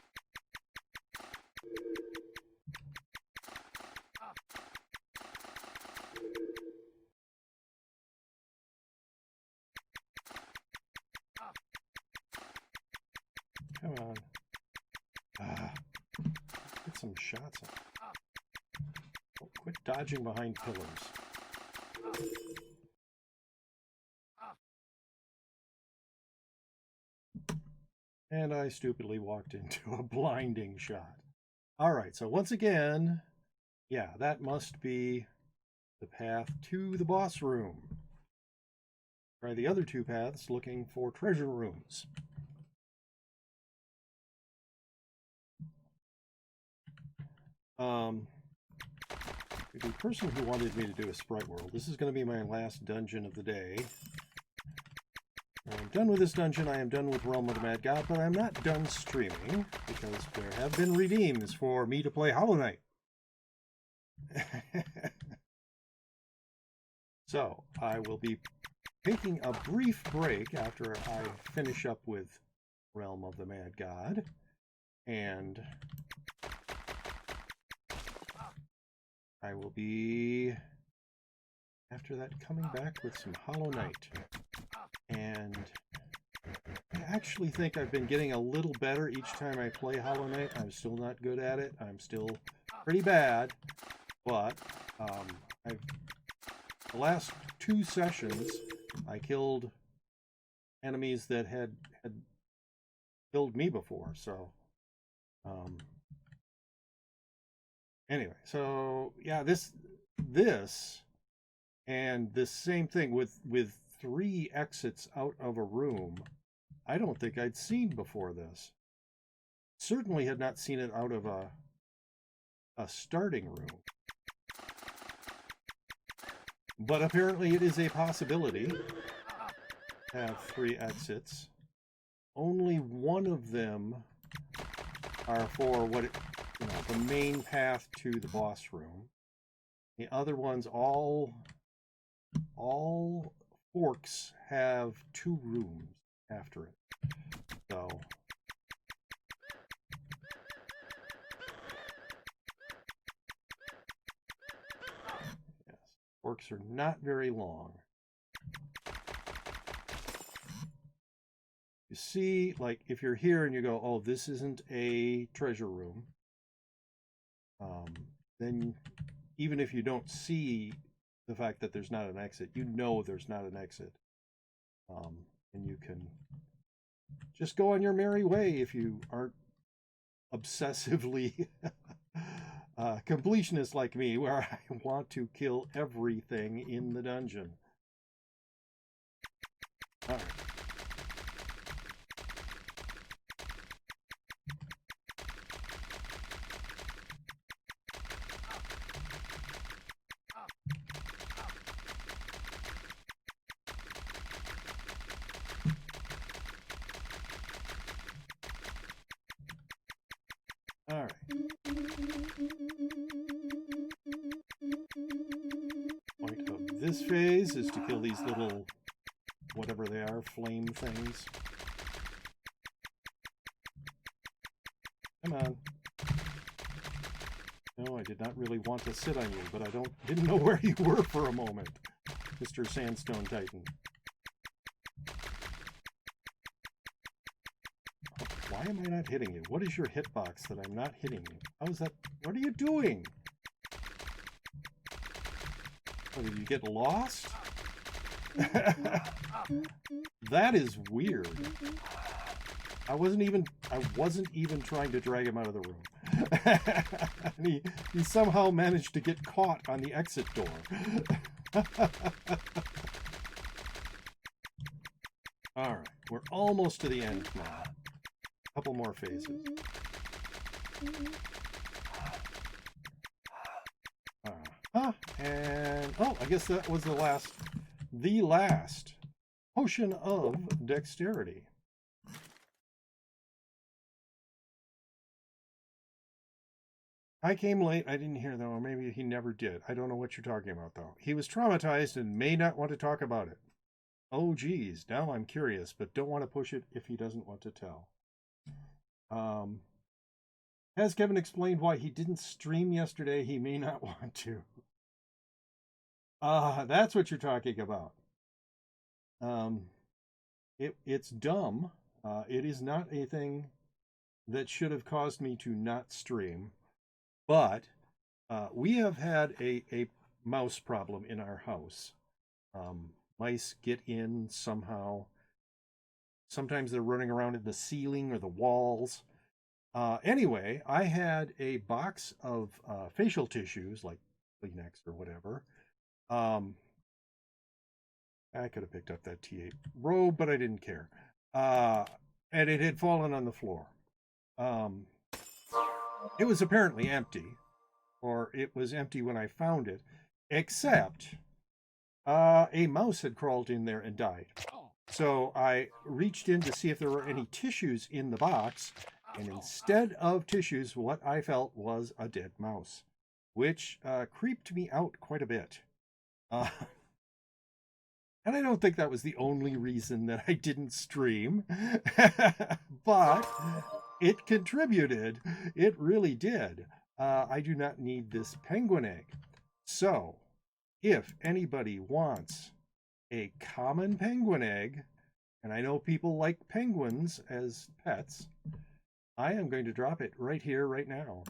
Come on. Get some shots on. Oh, quit dodging behind pillars. And I stupidly walked into a blinding shot. All right, so once again, yeah, that must be the path to the boss room. Try the other 2 paths looking for treasure rooms. The person who wanted me to do a sprite world, this is going to be my last dungeon of the day. I'm done with this dungeon. I am done with Realm of the Mad God, but I'm not done streaming because there have been redeems for me to play Hollow Knight. So I will be taking a brief break after I finish up with Realm of the Mad God, and I will be, after that, coming back with some Hollow Knight. And I actually think I've been getting a little better each time I play Hollow Knight. I'm still not good at it. I'm still pretty bad, but the last 2 sessions I killed enemies that had killed me before. So anyway, so yeah, this and this same thing with 3 exits out of a room, I don't think I'd seen before this. Certainly had not seen it out of a starting room. But apparently it is a possibility to have 3 exits. Only one of them are for the main path to the boss room. The other ones, all forks have 2 rooms after it. So yes, forks are not very long. you see, like, if you're here and you go, oh, this isn't a treasure room, then even if you don't see the fact that there's not an exit, you know there's not an exit. And you can just go on your merry way if you aren't obsessively completionist like me, where I want to kill everything in the dungeon. All right. All right. Point of this phase is to kill these little, whatever they are, flame things. Come on. No, I did not really want to sit on you, but I didn't know where you were for a moment, Mr. Sandstone Titan. Why am I not hitting you? What is your hitbox that I'm not hitting you? How is that? What are you doing? What, did you get lost? That is weird. I wasn't even trying to drag him out of the room. And he somehow managed to get caught on the exit door. All right, we're almost to the end now. A couple more phases. And oh, I guess that was the last potion of dexterity. I came late. I didn't hear though, or maybe he never did. I don't know what you're talking about though. He was traumatized and may not want to talk about it. Oh geez, now I'm curious, but don't want to push it if he doesn't want to tell. Has Kevin explained why he didn't stream yesterday? He may not want to. That's what you're talking about. It's dumb. It is not a thing that should have caused me to not stream, but we have had a mouse problem in our house. Mice get in somehow. Sometimes they're running around in the ceiling or the walls. Anyway, I had a box of facial tissues, like Kleenex or whatever. I could have picked up that T8 robe, but I didn't care. And it had fallen on the floor. It was apparently empty, or it was empty when I found it, except a mouse had crawled in there and died. So I reached in to see if there were any tissues in the box, and instead of tissues, what I felt was a dead mouse, which creeped me out quite a bit. And I don't think that was the only reason that I didn't stream, but it contributed. It really did. I do not need this penguin egg. So if anybody wants a common penguin egg, and I know people like penguins as pets, I am going to drop it right here, right now.